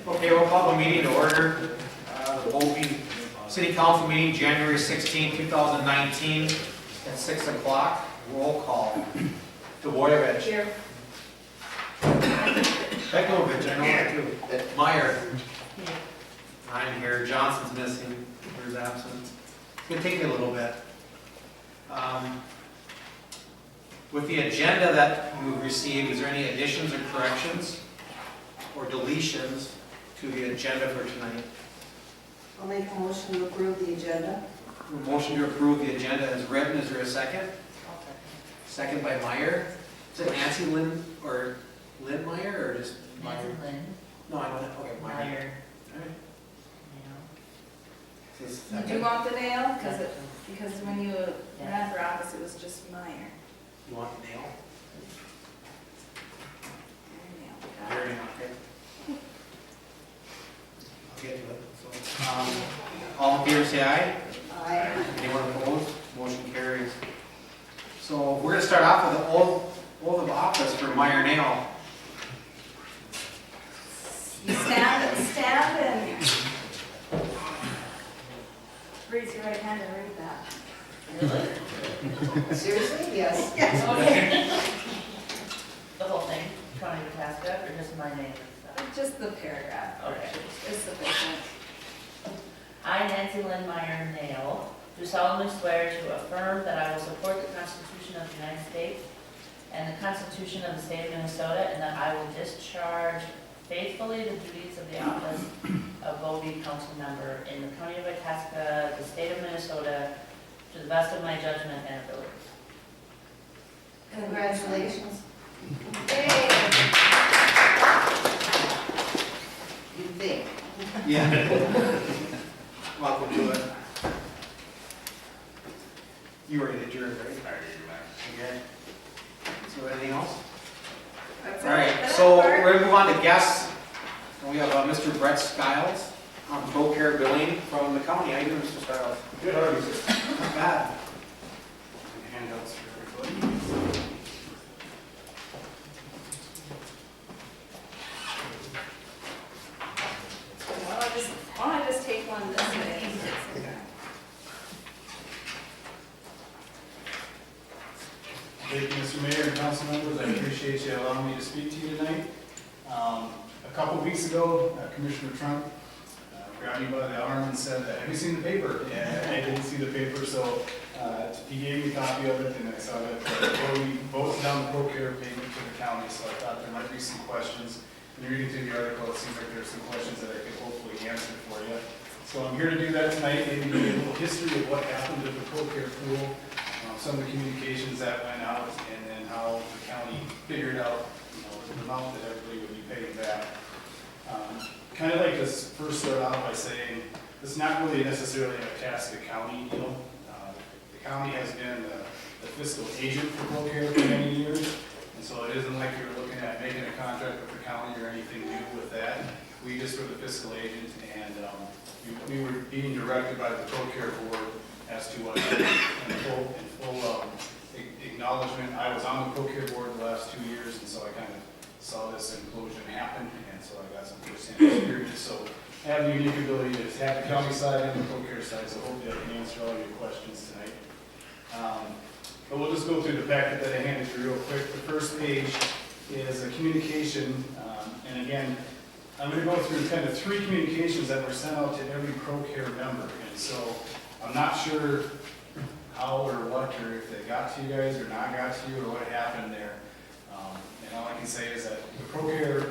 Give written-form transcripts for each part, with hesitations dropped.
Okay, we'll call the meeting to order. The Bovey City Council meeting, January 16, 2019, at 6 o'clock. Roll call. Dvoyevich. Here. Bekovich, I know that too. Meyer. I'm here. Johnson's missing. There's absent. It's going to take me a little bit. With the agenda that you received, is there any additions or corrections or deletions to the agenda for tonight? I'll make a motion to approve the agenda. A motion to approve the agenda as written. Is there a second? Second by Meyer. Is it Nancy Lynn or Lynn Meyer or just Meyer? Nancy Lynn. No, I don't know. Okay, Meyer. Meyer. All right. Yeah. Is this You do second? want the nail? Because when you ran for office, it was just Meyer. You want the nail? Nail. Very okay. I'll get to it. So, all in favor say aye. Aye. Anyone opposed? Motion carries. So we're going to start off with the oath of office for Meyer Nail. You stand and raise your right hand and read that. Really? Seriously? Yes. Okay. The whole thing, County of Itasca, or just my name? Just the paragraph. Okay. Is sufficient. I, Nancy Lynn Meyer Nail, do solemnly swear to affirm that I will support the Constitution of the United States and the Constitution of the State of Minnesota, and that I will discharge faithfully the duties of the office of Bovey Council Member in the County of Itasca, the State of Minnesota, to the best of my judgment and abilities. Congratulations. Yay! You think? Yeah. Welcome to it. You already did yours, right? Okay. So anything else? That's All it. right, That's so the part. we're going to move on to guests. And we have Mr. Brett Stiles on ProCare billing from the county. How you doing, Mr. Stiles? Good, how are you, sir? Not bad. Handouts for everybody. Why don't I just take one this way? Thank you, Mr. Mayor and council members. I appreciate you allowing me to speak to you tonight. A couple weeks ago, Commissioner Trump grabbed me by the arm and said, "Have you seen the paper?" And I didn't see the paper, so he gave me a copy of it, and I saw that we voted down the ProCare payment to the county, so I thought there might be some questions. And reading through the article, it seems like there's some questions that I could hopefully answer for you. So I'm here to do that tonight, maybe give you a little history of what happened at the ProCare pool, some of the communications that went out, and then how the county figured out, the amount that everybody would be paying back. Kind of like to first start out by saying, it's not really necessarily a Itasca County deal. The county has been the fiscal agent for ProCare for many years, and so it isn't like you're looking at making a contract with the county or anything new with that. We just were the fiscal agent, and we were being directed by the ProCare board as to what in full acknowledgement. I was on the ProCare board the last 2 years, and so I kind of saw this implosion happen, and so I got some first-hand experience. So I have the unique ability to have the county side and the ProCare side, so hopefully I can answer all your questions tonight. But we'll just go through the packet that I handed you real quick. The first page is a communication, and again, I'm going to go through kind of 3 communications that were sent out to every ProCare member, and so I'm not sure how or what, or if they got to you guys or not got to you, or what happened there. And all I can say is that the ProCare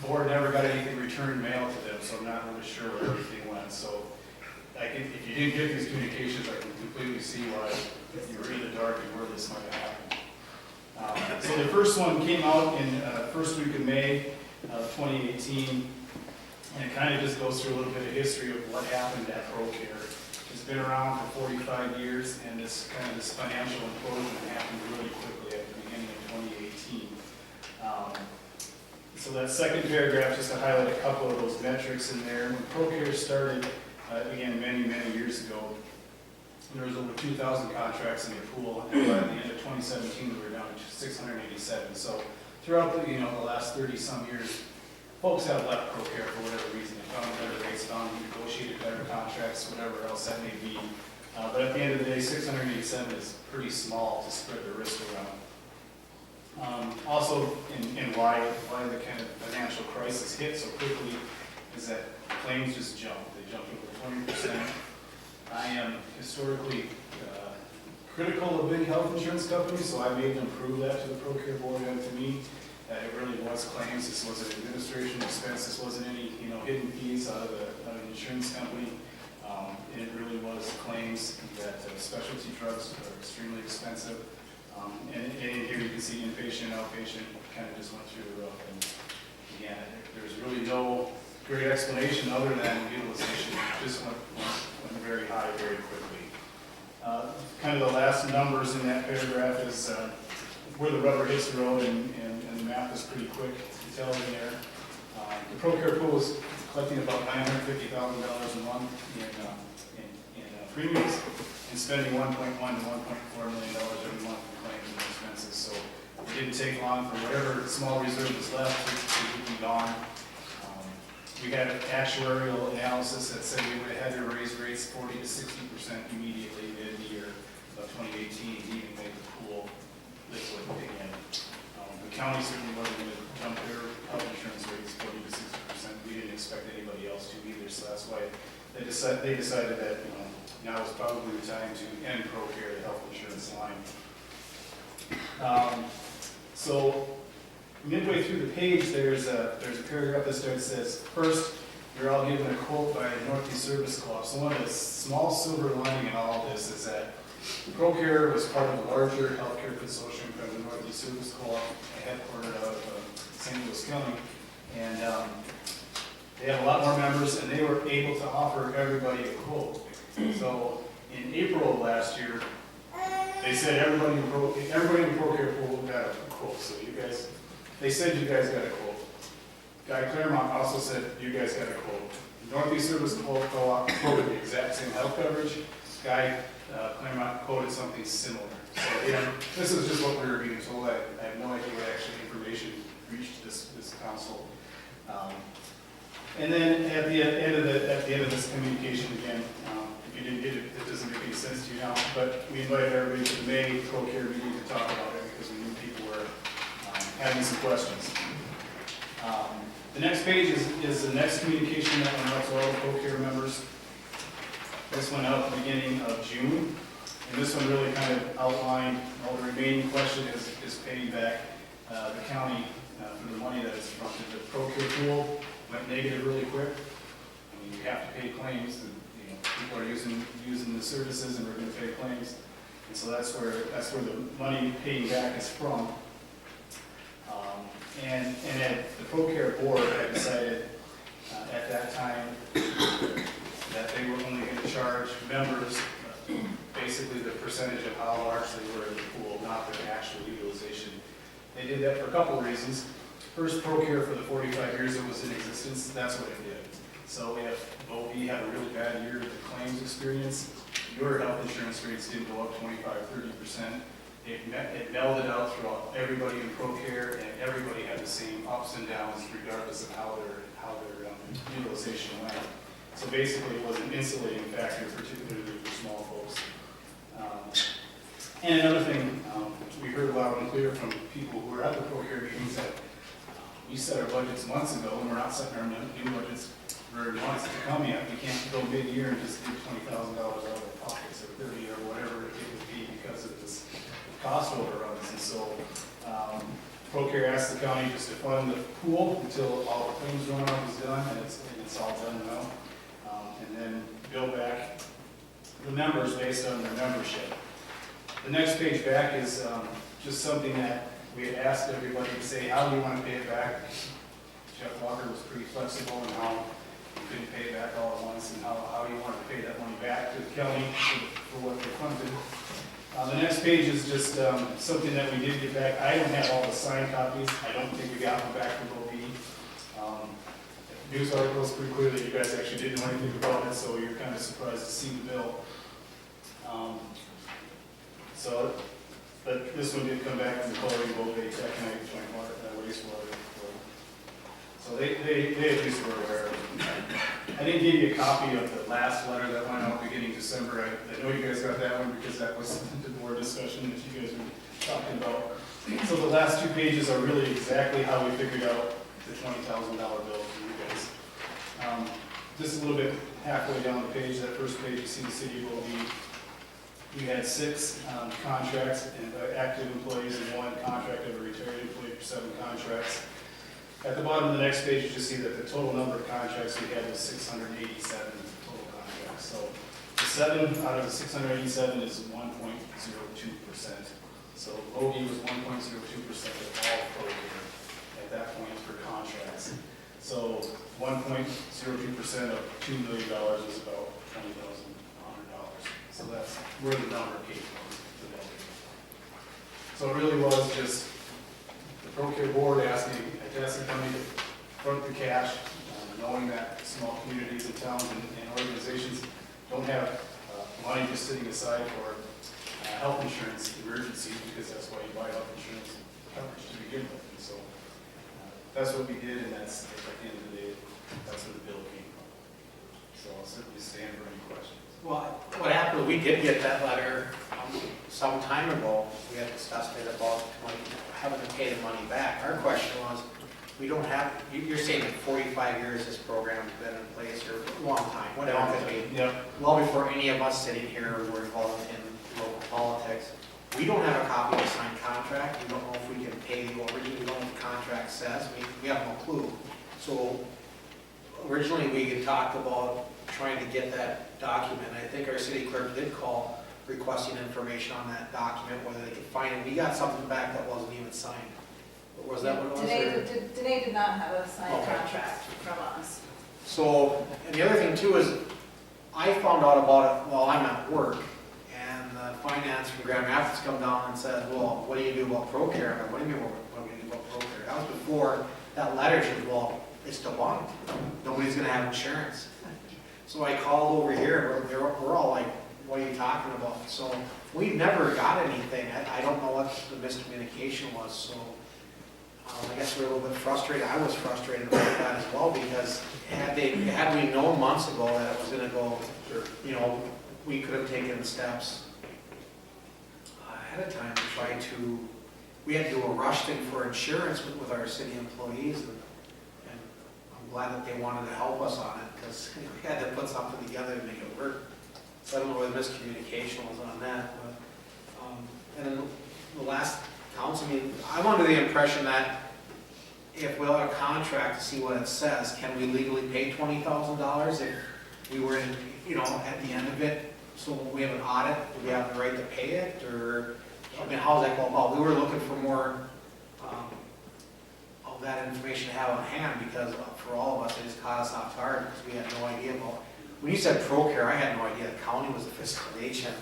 board never got anything returned mail to them, so I'm not really sure where everything went. So if you didn't get these communications, I can completely see why you were in the dark and where this might have happened. So the first one came out in first week of May of 2018, and it kind of just goes through a little bit of history of what happened at ProCare. It's been around for 45 years, and this financial implosion happened really quickly at the beginning of 2018. So that second paragraph, just to highlight a couple of those metrics in there. When ProCare started, again, many years ago, there was over 2,000 contracts in the pool, and by the end of 2017, there 1987. So throughout the, the last 30-some years, folks have left ProCare for whatever reason. They found better rates, found negotiated better contracts, whatever else that may be. But at the end of the day, 687 is pretty small to spread the risk around. Also, in why the kind of financial crisis hit so quickly is that claims just jumped. They jumped over 20%. I am historically critical of big health insurance companies, so I made them prove that to the ProCare board and to me. That it really was claims. This wasn't administration expense. This wasn't any hidden fees out of an insurance company. It really was claims that specialty drugs are extremely expensive. And in here you can see inpatient, outpatient kind of just went through the roof. And again, there's really no great explanation other than utilization. It just went very high very quickly. Kind of the last numbers in that paragraph is where the rubber hits the road, and the math is pretty quick to tell in there. The ProCare pool is collecting about $950,000 a month in premiums and spending $1.1 to $1.4 million every month in claims and expenses. So it didn't take long for whatever small reserve was left to be gone. We had an actuarial analysis that said we would have had to raise rates 40 to 60% immediately in the year of 2018 to even make the pool liquid again. The county certainly wasn't going to jump their health insurance rates 40 to 60%. We didn't expect anybody else to either, so that's why they decided that now is probably the time to end ProCare, the health insurance line. So midway through the page, there's a paragraph that starts says, first, you're all given a quote by Northeast Service Co-op. So one of the small silver lining in all this is that ProCare was part of a larger healthcare consortium from the Northeast Service Co-op, headquartered out of St. Louis County. And they have a lot more members, and they were able to offer everybody a quote. So in April of last year, they said everybody in ProCare pool got a quote. So they said you guys got a quote. Guy Claremont also said you guys got a quote. Northeast Service Co-op quoted the exact same health coverage. Guy Claremont quoted something similar. So again, this is just what we were being told. I have no idea what actual information reached this council. And then at the end of this communication, again, if you didn't get it, it doesn't make any sense to you now. But we invited everybody to the May ProCare meeting to talk about it because we knew people were having some questions. The next page is the next communication that went out to all the ProCare members. This went out at the beginning of June, and this one really kind of outlined, the remaining question is paying back the county for the money that is fronted. The ProCare pool went negative really quick. I mean, you have to pay claims. People are using the services, and we're going to pay claims, and so that's where the money paying back is from. And at the ProCare board, I decided at that time that they were only going to charge members basically the percentage of how large they were in the pool, not their actual utilization. They did that for a couple of reasons. First, ProCare for the 45 years it was in existence, that's what it did. So if Bovey had a really bad year with the claims experience, your health insurance rates didn't go up 25, 30%. It melded out throughout everybody in ProCare, and everybody had the same ups and downs regardless of how their utilization went. So basically it was an insulating factor, particularly for small folks. And another thing, we heard loud and clear from people who were at the ProCare meetings that we set our budgets months ago, and we're not setting our new budgets for months to come yet. We can't go mid-year and just give $20,000 out of our pockets or 30 or whatever it would be because of this cost overruns. And so ProCare asked the county just to fund the pool until all the claims runoff is done, and it's all done now. And then bill back the members based on their membership. The next page back is just something that we had asked everybody to say, how do you want to pay it back? Jeff Walker was pretty flexible in how you couldn't pay it back all at once, and how you wanted to pay that money back to the county for what they funded. The next page is just something that we did get back. I don't have all the signed copies. I don't think we got them back from Bovey. News articles pretty clear that you guys actually didn't know anything about it, so you're kind of surprised to see the bill. So But this one did come back from the Bovey, Taconite Joint Wastewater. So they at least were aware of it. I didn't give you a copy of the last letter that went out beginning December. I know you guys got that one because that was the board discussion that you guys were talking about. So the last 2 pages are really exactly how we figured out the $20,000 bill for you guys. Just a little bit halfway down the page, that first page, you see the city will be, we had 6 contracts and active employees and 1 contract of a retired employee for 7 contracts. At the bottom of the next page, you just see that the total number of contracts we had was 687 total contracts. So the 7 out of the 687 is 1.02%. So Bovey was 1.02% of all Procare at that point for contracts. So 1.02% of $2 million is about $20,100. So that's where the number came from. So it really was just the Procare board asking the county to front the cash, knowing that small communities and towns and organizations don't have money just sitting aside for health insurance emergency, because that's why you buy health insurance coverage to begin with. And so that's what we did, and that's at the end of the day, that's where the bill came from. So I'll certainly stand for any questions. Well, what happened, we did get that letter some time ago. We had discussed it about having to pay the money back. Our question was, we don't have, you're saying that 45 years this program's been in place, or a long time, whatever it could be. Yeah. Well before any of us sitting here were involved in local politics. We don't have a copy of the signed contract. We don't know if we can pay the overage. We don't know what the contract says. We have no clue. So originally we had talked about trying to get that document. I think our city clerk did call requesting information on that document, whether they could find it. We got something back that wasn't even signed. Was that what it was? Today did not have a signed Okay. contract from us. So, and the other thing too is, I found out about it while I'm at work, and the finance from Grand Rapids come down and said, well, what do you do about Procare? I'm like, what do you mean, what do you do about Procare? That was before that letter said, well, it's the bond. Nobody's gonna have insurance. So I called over here, and we're all like, what are you talking about? So we never got anything. I don't know what the miscommunication was, so I guess we're a little bit frustrated. I was frustrated about that as well, because had we known months ago that it was gonna go, you know, we could have taken steps ahead of time to try to, we had to do a rush thing for insurance with our city employees, and I'm glad that they wanted to help us on it, because we had to put something together to make it work. So I don't know where the miscommunication was on that, but, and then the last council meeting, I'm under the impression that if we have a contract to see what it says, can we legally pay $20,000 if we were in, you know, at the end of it? So we have an audit, do we have the right to pay it, or, I mean, how's that go about? We were looking for more of that information to have on hand, because for all of us, it just caught us off guard, because we had no idea about, when you said Procare, I had no idea the county was the fiscal agent,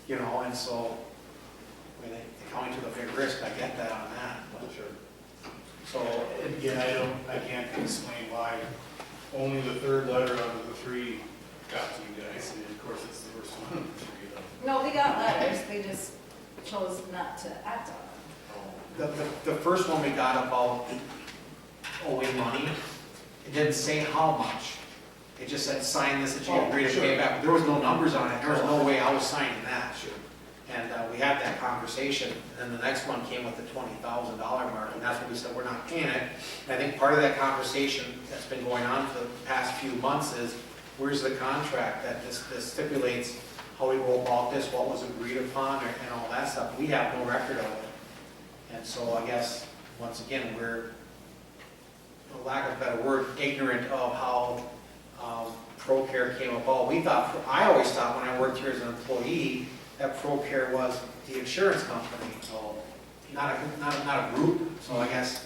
you know, and so, I mean, the county took a big risk, I get that on that, but Sure. so, Again, I can't explain why only the third letter out of the 3 got to you guys, and of course, it's the first one of the 3 though. No, we got letters, they just chose not to act on them. the first one we got about owing money, it didn't say how much. It just said, sign this that you agree to pay back. There was no numbers on it. There was no way I was signing that. And we had that conversation. And then the next one came with the $20,000 mark, and that's when we said, we're not paying it. And I think part of that conversation that's been going on for the past few months is, where's the contract that this stipulates how we go about this, what was agreed upon, and all that stuff. We have no record of it. And so I guess, once again, we're, for lack of a better word, ignorant of how Procare came about. I always thought when I worked here as an employee that Procare was the insurance company, so not a group. So I guess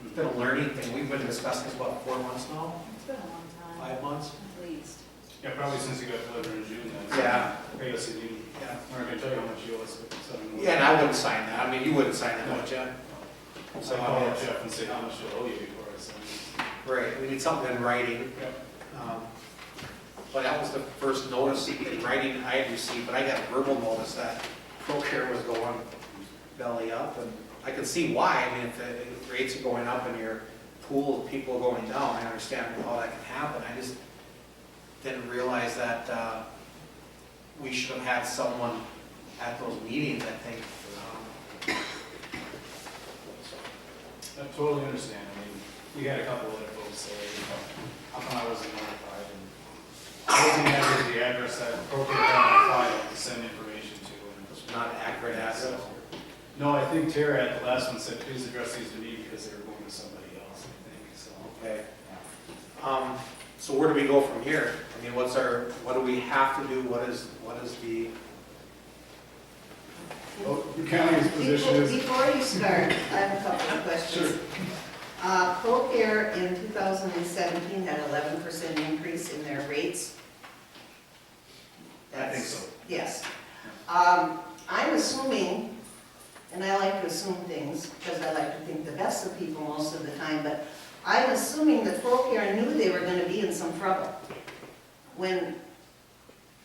it's been a learning thing. We've been discussing this about 4 months now, It's been a long time. 5 months. At least. Yeah, probably since you got delivered in June then. Yeah. I guess you Yeah. aren't gonna tell you how much you owe us, but something. Yeah, and I wouldn't sign that. I mean, you wouldn't sign that, would you? So I'll call Jeff and say how much you'll owe you before I sign this. Right. We need something in writing. Yep. But that was the first notice in writing I had received, but I got a verbal notice that Procare was going belly up, and I can see why. I mean, if the rates are going up and your pool of people are going down, I understand how that can happen. I just didn't realize that we should have had someone at those meetings, I think. I totally understand. I mean, we had a couple other folks say, how come I wasn't notified? And I wasn't having the address that appropriate on file to send information to. And It's not an accurate address. no, I think Tara at the last one said, please address these to me because they were going to somebody else, I think, so. Okay. So where do we go from here? I mean, what do we have to do? What is the, Well, the county's position is, Before you start, I have a couple of questions. sure, ProCare in 2017 had 11% increase in their rates. I think so. Yes. I'm assuming, and I like to assume things because I like to think the best of people most of the time, but I'm assuming that ProCare knew they were going to be in some trouble when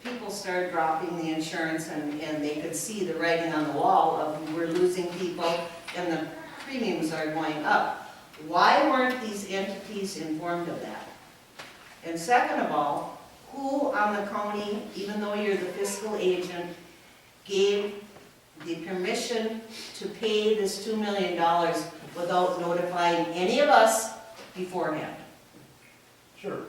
people started dropping the insurance and they could see the writing on the wall of we're losing people and the premiums are going up. Why weren't these entities informed of that? And second of all, who on the county, even though you're the fiscal agent, gave the permission to pay this $2 million without notifying any of us beforehand? Sure.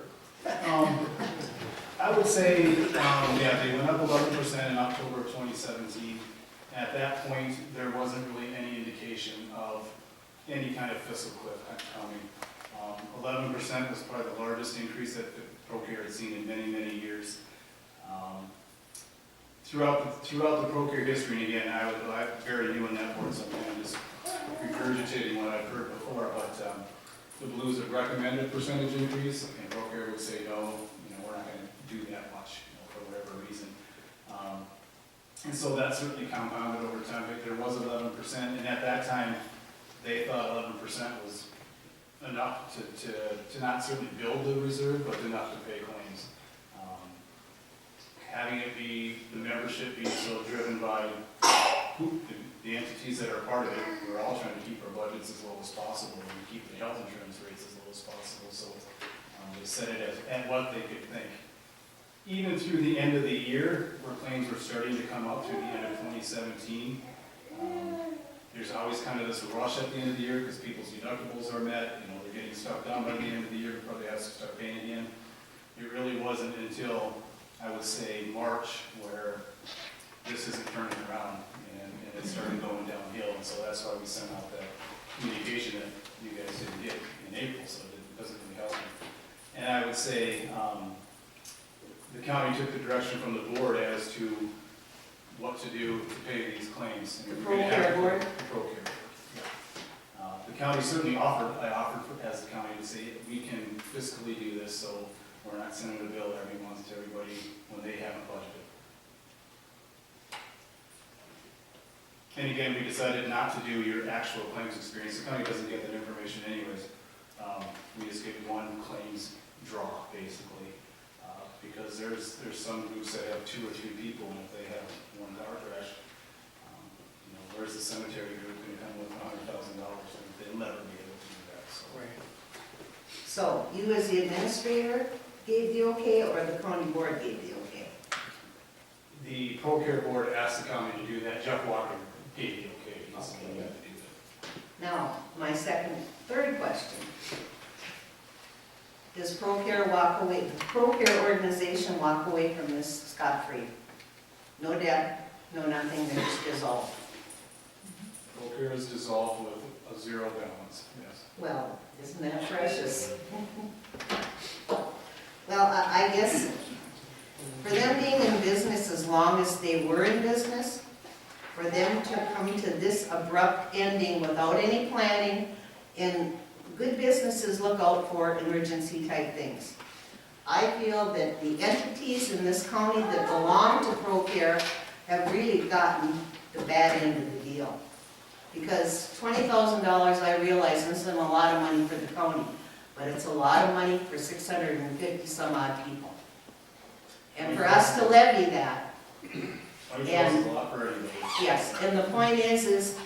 I would say, yeah, they went up 11% in October of 2017. At that point, there wasn't really any indication of any kind of fiscal cliff coming. 11% was probably the largest increase that ProCare had seen in many, many years. Throughout the ProCare history, and again, I'm very new in that board, so I'm kind of just regurgitating what I've heard before, but the Blues have recommended a percentage increase, and ProCare would say, no, we're not going to do that much, for whatever reason. And so that certainly compounded over time, but there was 11%, and at that time, they thought 11% was enough to not certainly build the reserve, but enough to pay claims. Having it be, the membership being so driven by the entities that are part of it, we're all trying to keep our budgets as low as possible and keep the health insurance rates as low as possible, so they set it at what they could think. Even through the end of the year, where claims were starting to come up through the end of 2017, there's always kind of this rush at the end of the year because people's deductibles are met, they're getting stuck down by the end of the year, probably have to start paying again. It really wasn't until, I would say, March where this isn't turning around and it started going downhill, and so that's why we sent out that communication that you guys didn't get in April, so it doesn't really help me. And I would say the county took the direction from the board as to what to do to pay these claims. The ProCare board? The ProCare, yeah. The county certainly offered, I offered as the county to say, we can fiscally do this, so we're not sending a bill every month to everybody when they haven't budgeted. And again, we decided not to do your actual claims experience. The county doesn't get that information anyways. We just get one claims draw, basically. Because there's some groups that have 2 or 3 people, and if they have one car crash, where's the cemetery group going to come with $100,000? They'll never be able to do that. So. right. So you as the administrator gave the okay, or the county board gave the okay? The ProCare board asked the county to do that. Jeff Walker gave the okay. He's the one that had to do that. Now, my third question. Does ProCare organization walk away from this scot-free? No debt, no nothing, they're just dissolved. ProCare is dissolved with a 0 balance, yes. Well, isn't that precious? Well, I guess for them being in business as long as they were in business, for them to come to this abrupt ending without any planning, and good businesses look out for emergency type things. I feel that the entities in this county that belong to ProCare have really gotten the bad end of the deal. Because $20,000, I realize, isn't a lot of money for the county, but it's a lot of money for 650 some odd people. And for us to levy that, $20,000 is a lot for everybody. yes, and the point is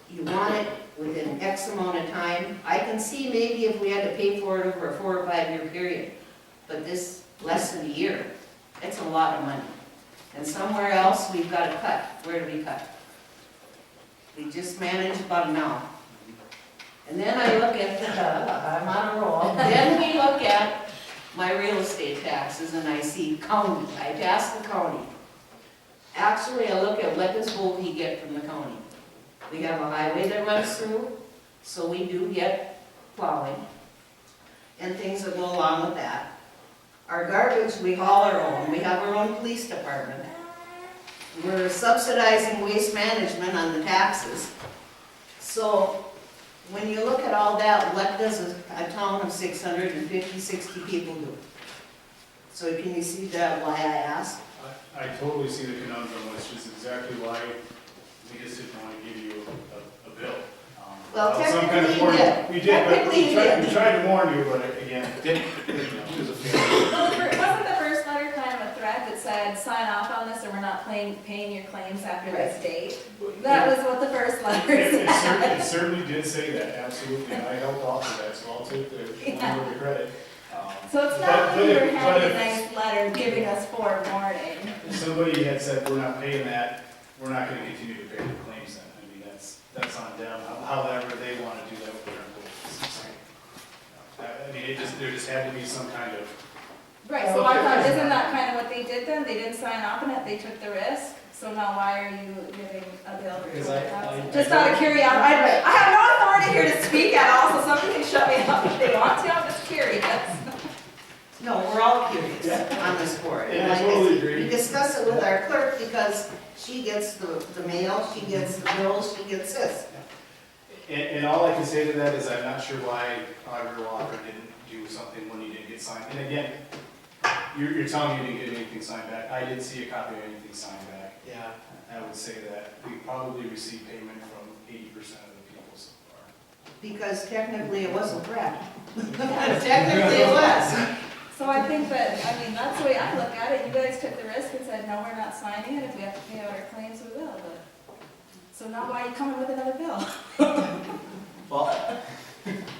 you want it within X amount of time. I can see maybe if we had to pay for it over a 4 or 5 year period, but this, less than a year, it's a lot of money. And somewhere else, we've got to cut. Where do we cut? We just managed about now. And then I look at, I'm on a roll, then we look at my real estate taxes and I see county, I ask the county. Actually, I look at what does Bovey get from the county. We have a highway that runs through, so we do get plowing and things that go along with that. Our garbage, we haul our own, we have our own police department. We're subsidizing waste management on the taxes. So when you look at all that, what does a town of 650, 60 people do? So can you see that, why I asked? I totally see the conundrum, which is exactly why we just didn't want to give you a bill. Well, Some kind of technically warning. you did. We did, but Technically you did. we tried to warn you, but again, Did, it was a failure. Wasn't the first letter kind of a threat that said, sign off on this or we're not paying your claims after this date? That was what the first letter said. it certainly did say that, absolutely, and I helped author that, so I'll take the one with the credit. So it's But- not but like you if- were but having a if- nice letter giving us forewarning. If somebody had said, we're not paying that, we're not gonna continue to pay the claims then, I mean, that's on them, however they wanna do that with their employees. I mean, there just had to be some kind of, Right, so I thought, isn't that kind of what they did then? They didn't sign off on it, they took the risk? So now why are you giving a bill for Because $200,000? I Just out of curiosity, I have no authority here to speak at all, so somebody can shut me up if they want to, I'm just curious. No, we're all curious on this board. Yeah, I Like totally said, agree. We discuss it with our clerk because she gets the mail, she gets the bills, she gets this. and all I can say to that is I'm not sure why Auditor Walker didn't do something when he didn't get signed, and again, you're telling me you didn't get anything signed back, I didn't see a copy of anything signed back. Yeah. I would say that we probably received payment from 80% of the people so far. Because technically it wasn't Brad. Technically it was. So I think that, I mean, that's the way I look at it, you guys took the risk and said, no, we're not signing it, if we have to pay out our claims, we will, but. So now why are you coming with another bill? Well,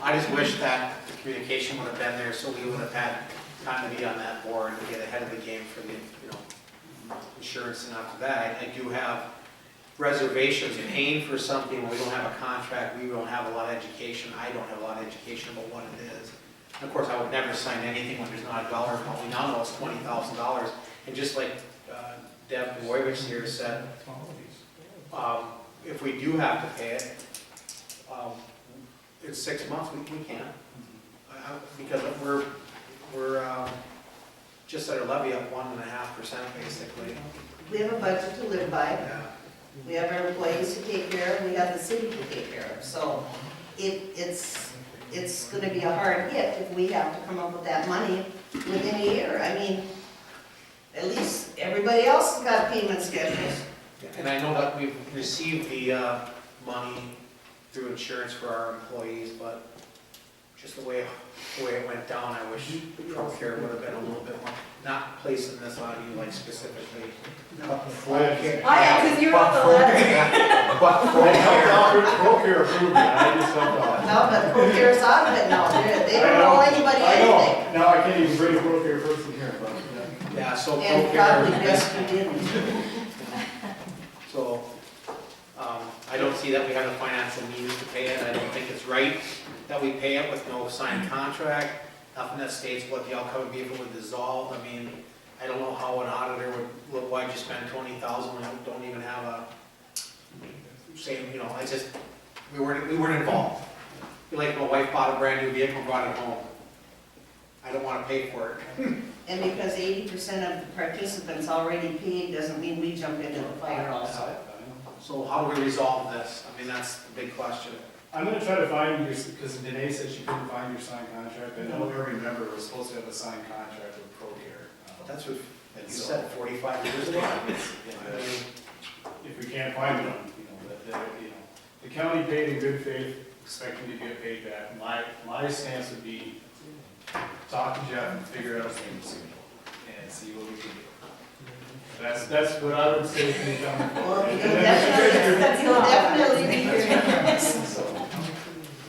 I just wish that the communication would have been there, so we would have had time to be on that board and get ahead of the game for the, insurance. And after that, I do have reservations, paying for something when we don't have a contract, we don't have a lot of education, I don't have a lot of education about what it is. And of course, I would never sign anything when there's not a dollar amount. We now know it's $20,000. And just like Deb Boyvich here said, if we do have to pay it, in 6 months, we can. Because we're just at a levy of 1.5% basically. We have a budget to live by. Yeah. We have our employees to take care of, we have the city to take care of. So it's gonna be a hard hit if we have to come up with that money within a year. I mean, at least everybody else has got payment schedules. And I know that we've received the money through insurance for our employees, but just the way it went down, I wish ProCare would have been a little bit more, not placing this on you like specifically. I am, because you wrote the letter. But Procure approved it, I just helped out. No, but Procare's out of it now, they don't owe anybody I anything. know, now I can't even bring a Procure person here, but, yeah, so And probably ProCare, best you didn't. so, I don't see that we have the financial means to pay it. I don't think it's right that we pay it with no signed contract. Nothing that states what the outcome would be if it would dissolve. I mean, I don't know how an auditor would look, why'd you spend $20,000 when you don't even have a, same, I just, we weren't involved. Be like if my wife bought a brand new vehicle, brought it home. I don't want to pay for it. And because 80% of the participants already paid, doesn't mean we jump into the fire also. So how do we resolve this? I mean, that's the big question. I'm gonna try to find your, because Danae said she couldn't find your signed contract, I know every member was supposed to have a signed contract with Procare. That's what And you so, said 45 years ago. I mean, if we can't find one, the county paid in good faith, expecting to get paid back. My stance would be, talk to Jeff and figure out things and see what we can do. That's what I would say to you, Tom. Well, you'll definitely be hearing. So,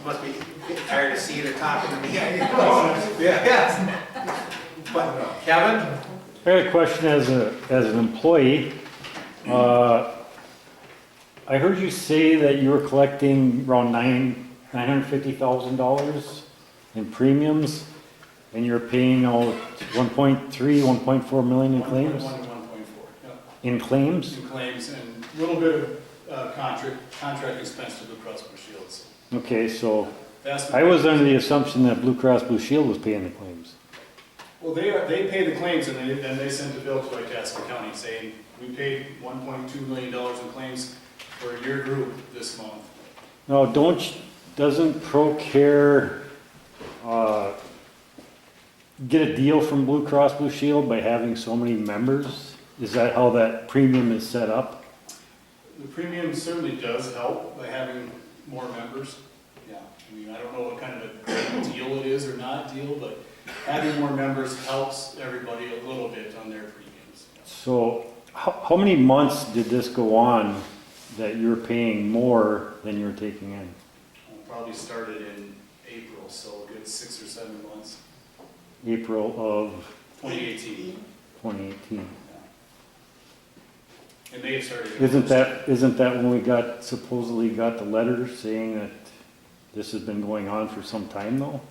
Must be getting tired of seeing her talking to me. Yeah. But Kevin? I had a question as an employee. I heard you say that you were collecting around $950,000 in premiums, and you're paying out 1.3, 1.4 million in claims? 1.1 to 1.4, yeah. In claims? Some claims and a little bit of contract expense to Blue Cross Blue Shield. So Okay, so vast I was under the assumption that Blue Cross Blue Shield was paying the claims. Well, they pay the claims and then they send a bill to Itasca County saying, we paid $1.2 million in claims for your group this month. No, doesn't ProCare get a deal from Blue Cross Blue Shield by having so many members? Is that how that premium is set up? The premium certainly does help by having more members. Yeah, I mean, I don't know what kind of a deal it is or not deal, but having more members helps everybody a little bit on their premiums. So how many months did this go on that you're paying more than you're taking in? Probably started in April, so a good 6 or 7 months. April of 2018. 2018. And they had started. Isn't that when we supposedly got the letter saying that this has been going on for some time though?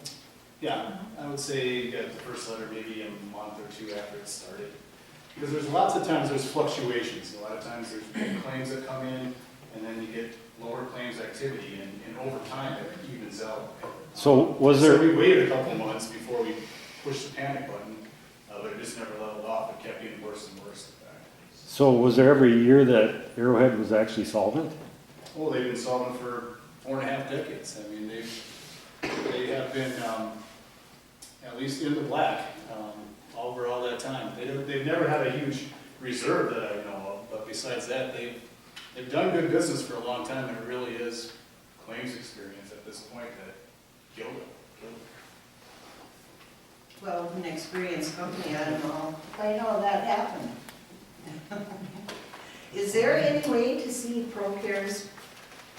Yeah, I would say you got the first letter maybe a month or two after it started. Because there's lots of times there's fluctuations. A lot of times there's big claims that come in, and then you get lower claims activity, and over time it evens out. So was there? So we waited a couple months before we pushed the panic button, but it just never leveled off. It kept getting worse and worse. So was there every year that Arrowhead was actually solvent? Oh, they've been solvent for 4.5 decades. I mean, they have been at least in the black over all that time. They've never had a huge reserve that I know of, but besides that, they've done good business for a long time. There really is claims experience at this point that killed them. Well, with an experienced company, I don't know quite how that happened. Is there any way to see ProCare's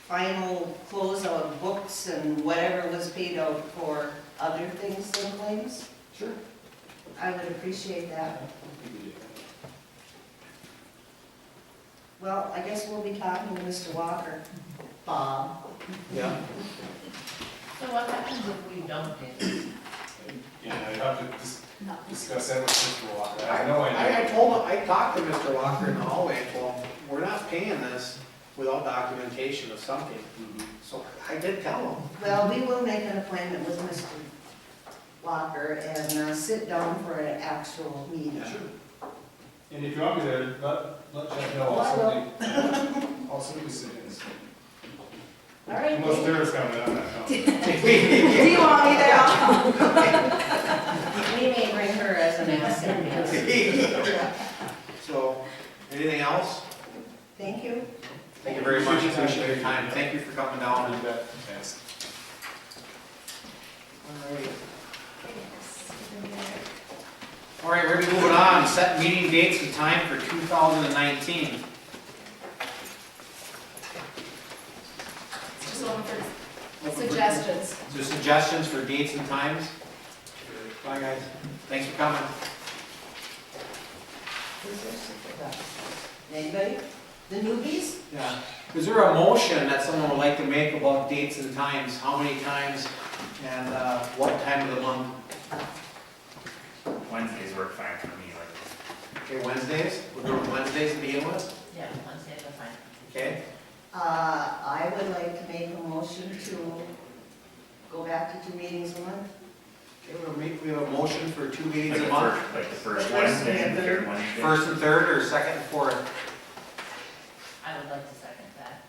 final closeout books and whatever was paid out for other things than claims? Sure. I would appreciate that. Well, I guess we'll be talking to Mr. Walker. Bob. Yeah. So what happens if we don't pay this? Yeah, I have to discuss that with Mr. Walker. I know I talked to Mr. Walker in the hallway and told him, we're not paying this without documentation of something. So I did tell him. Well, we will make an appointment with Mr. Walker and sit down for an actual meeting. Sure. And if you want me to let Jeff know, I'll certainly sit in. All right. Unless Tara's coming, I'm not coming. Do you want me there? We may bring her as an asset, yes. So, anything else? Thank you. Thank you very much, appreciate your time, thank you for coming down. Thanks. All right, we're gonna be moving on, set meeting dates and time for 2019. Just looking for suggestions. So suggestions for dates and times? Bye, guys. Thanks for coming. Anybody? The newbies? Yeah. Is there a motion that someone would like to make about dates and times? How many times and what time of the month? Wednesdays work fine for me, like. Okay, Wednesdays? We'll do it Wednesdays to begin with? Yeah, Wednesdays are fine. Okay. I would like to make a motion to go back to 2 meetings a month. Okay, we have a motion for 2 meetings Like a the month? first, like the first First Wednesday and and the third. third Wednesday. First and third, or second and fourth? I would like to second that.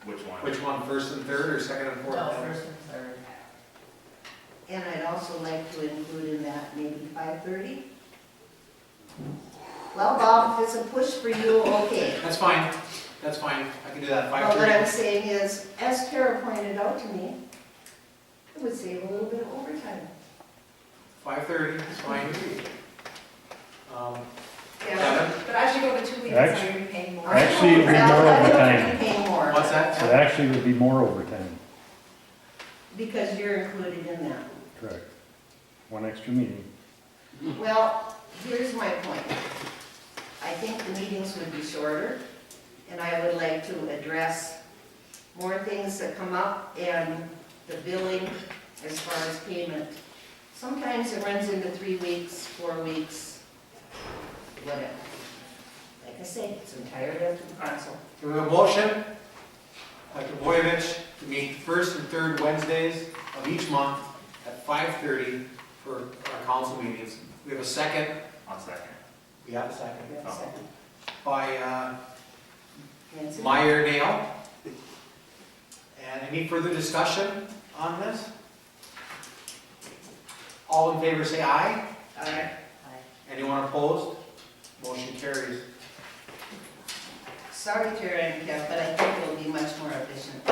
Which one? Which one, first and third, or second and fourth? No, first and third. And I'd also like to include in that maybe 5:30. Well, Bob, if it's a push for you, okay. That's fine, that's fine, I can do that, Well, what I'm 5:30. saying is, as Tara pointed out to me, it would save a little bit of overtime. 5:30, it's fine. Yeah. But as you go to 2 weeks, Actu- so you're paying more. Actually, it'd be Well, more I think overtime. you're paying more. What's that? It actually would be more overtime, Because you're included in that. correct. One extra meeting. Well, here's my point. I think the meetings would be shorter, and I would like to address more things that come up and the billing as far as payment. Sometimes it runs into 3 weeks, 4 weeks, whatever. Like I say, it's entirely up to the council. Do we have a motion? Dr. Boyovich to meet first and third Wednesdays of each month at 5:30 for our council meetings. We have a second. I'll second. We have a second. You have a second? By Nancy? Meyer Nail. And any further discussion on this? All in favor say aye. Aye. Anyone opposed? Motion carries. Sorry to your handicap, but I think it'll be much more efficient.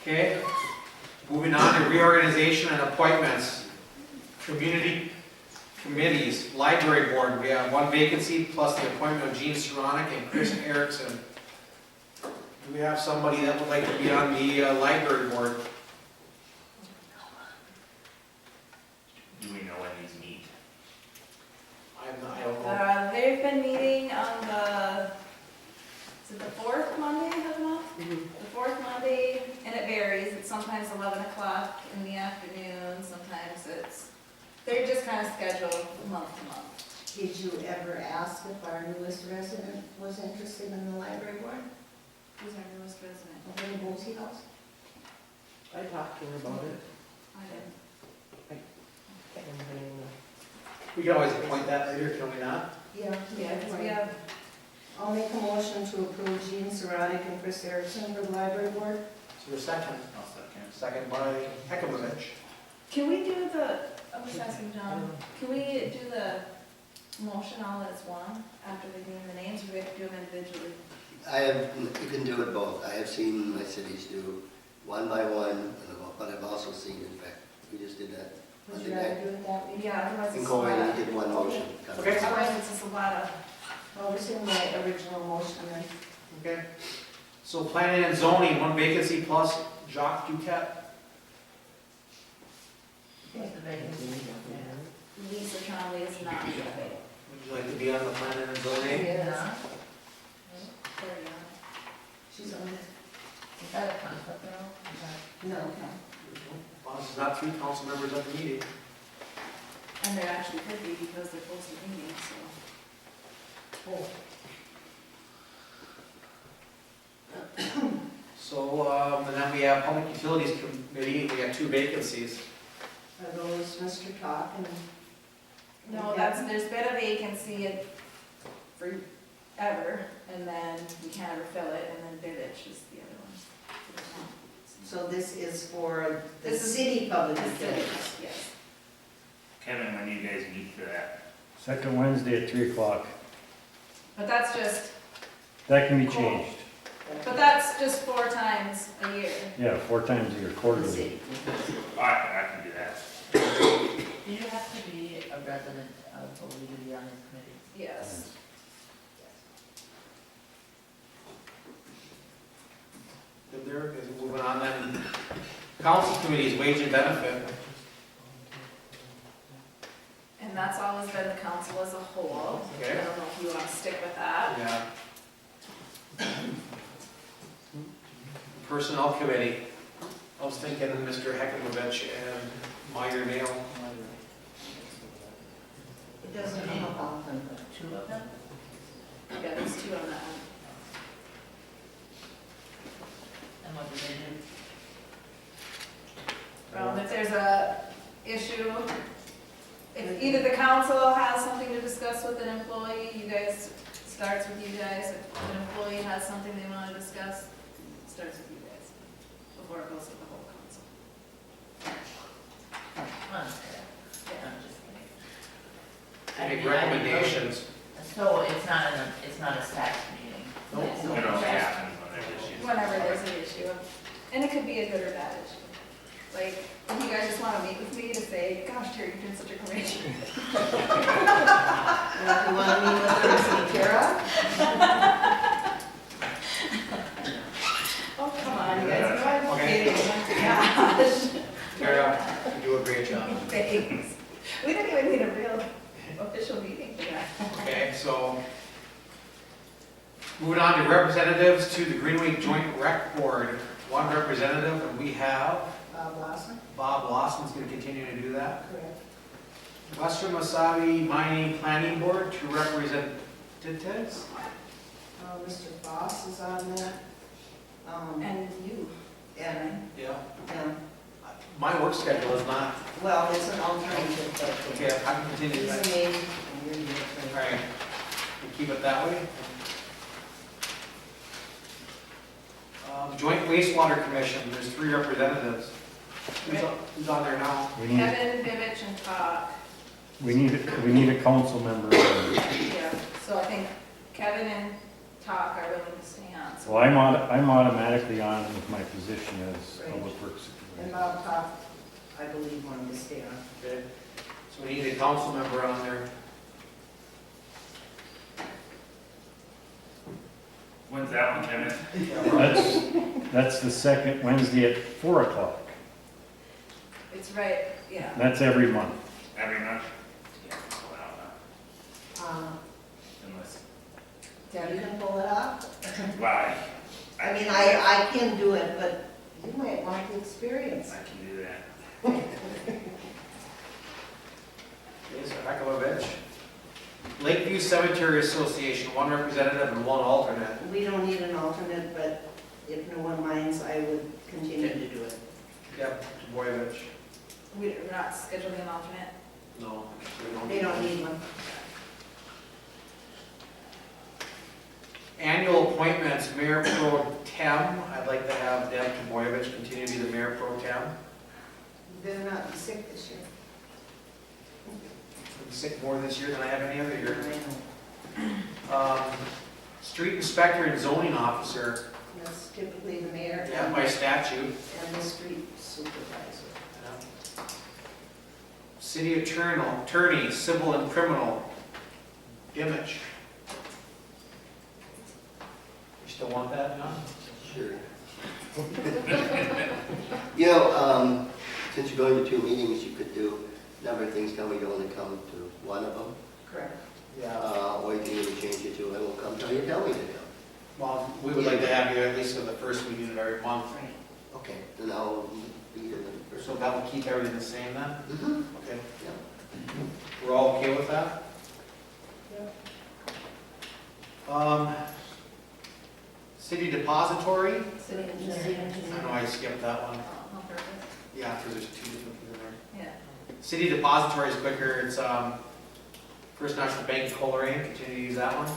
Okay, moving on to reorganization and appointments. Community committees, library board, we have one vacancy plus the appointment of Gene Saronic and Chris Erickson. Do we have somebody that would like to be on the library board? Do we know when these meet? I don't know. They've been meeting on the, is it the fourth Monday of the month? The fourth Monday, and it varies. It's sometimes 11 o'clock in the afternoon, sometimes they're just kind of scheduled month to month. Did you ever ask if our newest resident was interested in the library board? Who's our newest resident? Over in Bovey House? I talked to her about it. I didn't. We can always appoint that later, can we not? Yeah. Yeah, because we have, I'll make a motion to approve Gene Saronic and Chris Erickson for the library board. Is there a second? I'll second. Second by Hekmovich. can we do I'm just asking John, can we do the motion all as one after they give the names, or do we have to do them individually? You can do it both. I have seen my cities do one by one, but I've also seen, in fact, we just did that. Would you rather do it that way? Yeah, otherwise In it's a lot Cohen, of, we did one motion. Okay. otherwise it's just a lot of, Well, it's in my original motion then. Okay. So planning and zoning, one vacancy plus Jacques Duquette. Who's the vacancy? Lisa Trombley is not available. Would you like to be on the planning and zoning? Yeah. She's on it. Is that a conflict at all? Is that- No. As long as there's not three council members at the meeting. And there actually could be because they're posted meetings, so. So, and then we have public utilities committee, we have two vacancies. Are those Mr. Talk and? No, there's been a vacancy forever, and then we can't ever fill it, and then Village is the other one. So this is for the This is- city public The utilities? cities, yes. Kevin, when do you guys meet for that? Second Wednesday at 3 o'clock. But that's just, That can be Cool. changed. just 4 times a year. Yeah, 4 times a year, The quarterly. city. I can do that. Do you have to be a resident of Bovey to be on this committee? Yes. Good there, is moving on then. Council committees, wage and benefit. And that's always been the council as a whole. Okay. I don't know if you want to stick with that. Yeah. Personnel committee, I was thinking Mr. Hekmovich and Meyer Nail. It doesn't come up often, but. Two of them? Yeah, there's 2 on that one. And what do they do? If there's a issue, if either the council has something to discuss with an employee, starts with you guys. If an employee has something they want to discuss, it starts with you guys, before it goes to the whole council. Unfair. Yeah. I'm just kidding. Make recommendations. So it's not a staff meeting? Nope. It's It a- only happens when there's issues. Whenever there's an issue, and it could be a good or bad issue. Like, when you guys just wanna meet with me to say, gosh, Terry, you're doing such a great job. And if you wanna meet with her, see Tara? Oh, come on, you guys, know I'm Okay. kidding. Gosh. Tara, you do a great job. Thanks. We don't even need a real official meeting for that. Okay, so moving on to representatives to the Greenway Joint Rec Board. One representative, and we have Bob Lawson? Bob Lawson's going to continue to do that. Correct. Western Wasabi Mining Planning Board, 2 representatives. Mr. Foss is on that. And you. And, Yeah. yeah, My work schedule is not, well, it's an alternative, but okay, I can continue he's that. a maid, and you're the attorney. All right, we'll keep it that way. Joint Wastewater Commission, there's 3 representatives. Who's on there now? We need, Kevin, Vivich, and Todd. we need a council member. Yeah, so I think Kevin and Todd are willing to stay on. So Well, I'm automatically on with my position as public works And supervisor. Bob Top, I believe, wanted to stay on. Okay, so we need a council member on there. When's that one, Kevin? That's the second Wednesday at 4 o'clock. it's right, yeah. That's every month. Every month? Yeah. Uh, Unless, Debbie can pull it off. why? I mean, I can do it, but you might want the experience. I can do that. Okay, so Hakalovich. Lakeview Cemetery Association, 1 representative and 1 alternate. We don't need an alternate, but if no one minds, I would continue to do it. Yep, Boyovich. We're not scheduling an alternate. No, we don't. They don't need one. Annual appointments, Mayor Pro Tem. I'd like to have Deb Boyovich continue to be the Mayor Pro Tem. You better not be sick this year. I'm sick more this year than I have any other year. I know. Street Inspector and Zoning Officer, That's typically the mayor yeah, by statute. and the street supervisor. Yeah. City Attorney, Civil and Criminal, Image. You still want that, John? Sure. Since you're going to 2 meetings, you could do a number of things. Tell me you only come to one of them. Correct. Or you can even change it to, I will come till you tell me to come. Well, we would like to have you at least for the first meeting of every month. Okay, then I'll be here the first So one. that will keep everything the same then? Mhm. Okay. Yeah. We're all okay with that? City Depository, City I engineer. know I skipped that one. On purpose. Yeah, because there's 2 different things in there. Yeah. City Depository is quicker, it's First National Bank of Coleraine, continue to use that one.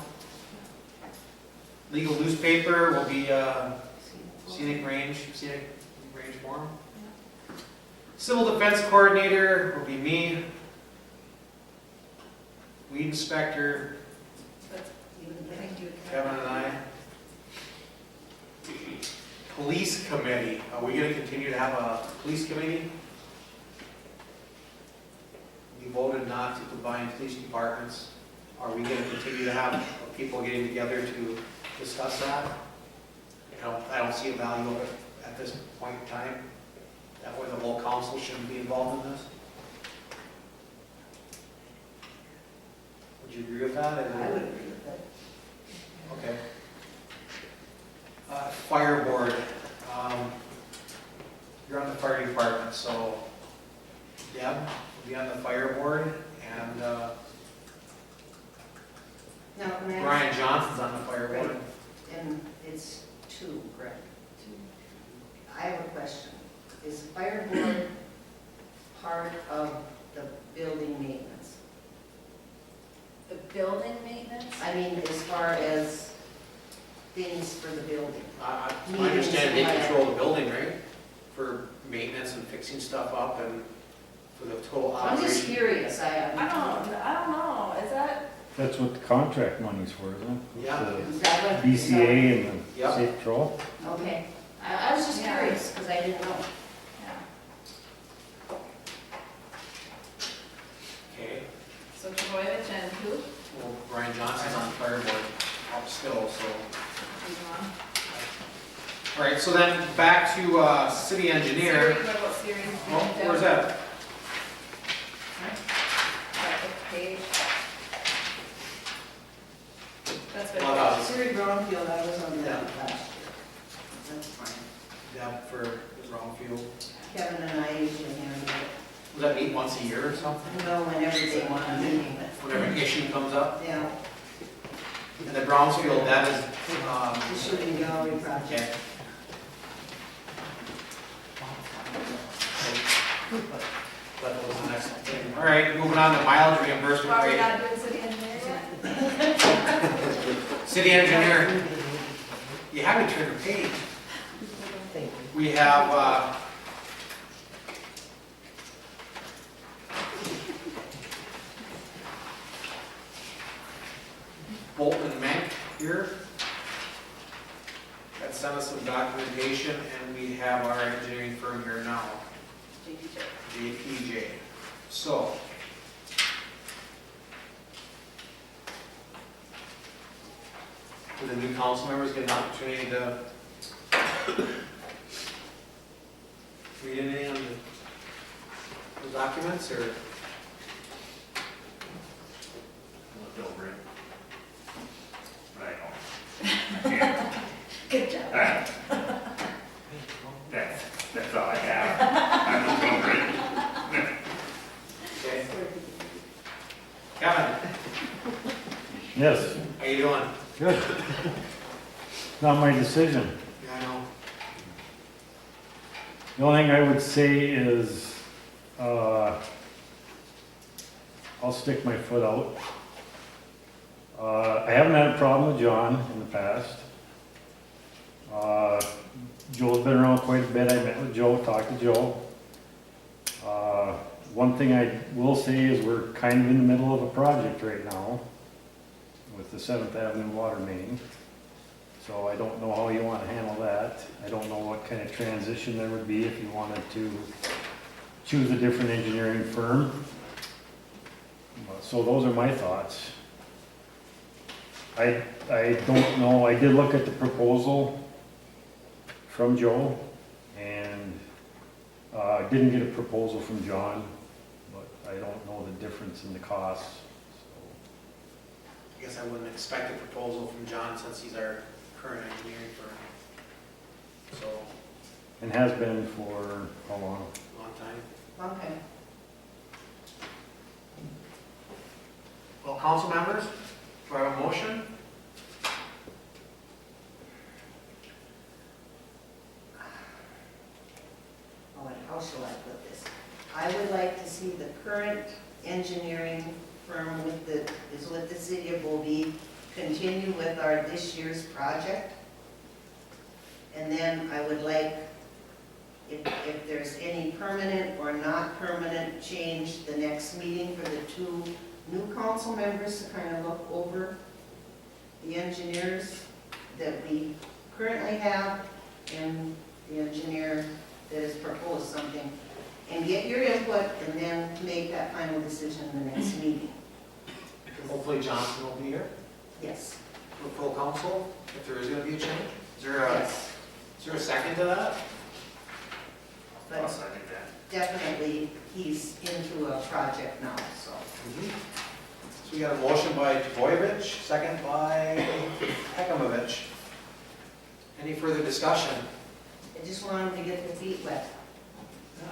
Legal newspaper will be Scenic Range Forum. Civil Defense Coordinator will be me. Weed Inspector, Thank you. Kevin and I. Police Committee, are we gonna continue to have a police committee? We voted not to combine police departments. Are we gonna continue to have people getting together to discuss that? I don't see a value of it at this point in time. That way the whole council shouldn't be involved in this. Would you agree with that? I would agree with that. Okay. Fire board, you're on the fire department, so Deb will be on the fire board, and Now, can I ask- Brian Johnson's on the fire board. And it's 2, correct? I have a question. Is fire board part of the building maintenance? The building maintenance? I mean, as far as things for the building. I understand they control the building, right? For maintenance and fixing stuff up and for the total I'm just operation. curious, I don't know, is that, That's what the contract money's for, isn't it? Yeah. The is that what? BCA and the Yep. safe patrol. Okay. I was just Yeah. curious, because I didn't know. yeah. So Trebojevic and who? Well, Brian Johnson's on the fire board up still, so. Who's on? All right, so then back to city engineer. Siri, what about Siri? Oh, where's that? Page. That's Well, what. Siri Brownfield, I was on Yeah. that last year. That's fine. Deb for the Brownfield. Kevin and I usually handle it. Was that meet once a year or something? No, whenever they want a meeting, Whenever an issue comes up? but, yeah, And the Brownfield, that is, the shooting gallery project. okay. That was the next thing. All right, moving on to mileage reimbursement Are we rate. not doing city engineer yet? City engineer, you haven't turned a page. Thank you. We have, Bolton and Mank here. That sent us some documentation, and we have our engineering firm here now, JPJ. So, do the new council members get an opportunity to read anything on the documents, or? Looked over it. But I don't. I can't. Good job. That's all I have. I looked over it. Okay. Kevin, Yes, how you doing? good. Not my decision. Yeah, I know. The only thing I would say is, I'll stick my foot out. I haven't had a problem with John in the past. Joe's been around quite a bit. I met with Joe, talked to Joe. One thing I will say is we're kind of in the middle of a project right now with the 7th Avenue water main. So I don't know how you want to handle that. I don't know what kind of transition there would be if you wanted to choose a different engineering firm. So those are my thoughts. I don't know, I did look at the proposal from Joe, and I didn't get a proposal from John, but I don't know the difference in the costs. I guess I wouldn't expect a proposal from John since he's our current engineering firm. So, And has been for how long? long time. Okay. Well, council members, do I have a motion? How shall I put this? I would like to see the current engineering firm is with the city of Bovey continue with our this year's project. And then I would like, if there's any permanent or not permanent change, the next meeting for the two new council members to kind of look over the engineers that we currently have and the engineer that has proposed something, and get your input and then make that final decision in the next meeting. Hopefully Johnson will be here Yes. for full council, if there is gonna be a change. Is there a, Yes. is there a second to that? I'll But second that. definitely, he's into a project now, so. So we got a motion by Trebojevic, second by Hekemovich. Any further discussion? I just want him to get their feet wet.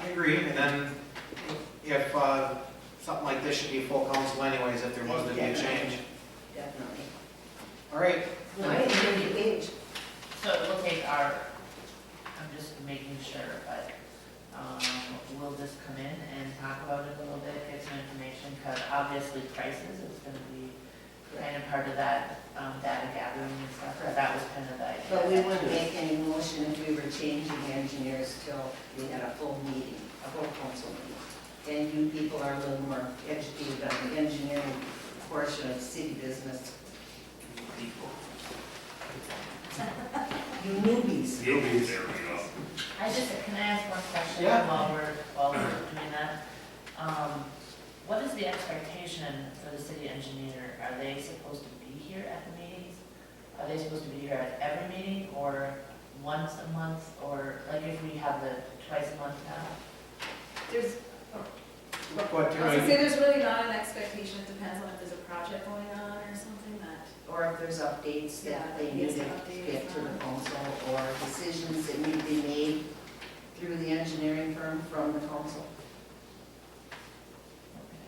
I agree, and then if, something like this should be full council anyways, if there was to be a change. Definitely. All right, No, I didn't hear you, Paige. So we'll take our, I'm just making sure, but, we'll just come in and talk about it a little bit, get some information, because obviously prices is gonna be kind of part of that, data gathering and stuff, or that was kind of the idea. But we wouldn't make any motion if we were changing engineers till we had a full meeting, a full council meeting. And you people are a little more educated on the engineering portion of city business. You newbies. There we go. Can I ask one question Yeah. while we're doing that? what is the expectation for the city engineer? Are they supposed to be here at the meetings? Are they supposed to be here at every meeting, or once a month, or like if we have the twice a month now? There's, Look what, I was gonna say, there's really not an expectation, it depends on if there's a project going on or something that, Or if there's updates Yeah, that they need yes, to updates get to the on. council, or decisions that need to be made through the engineering firm from the council.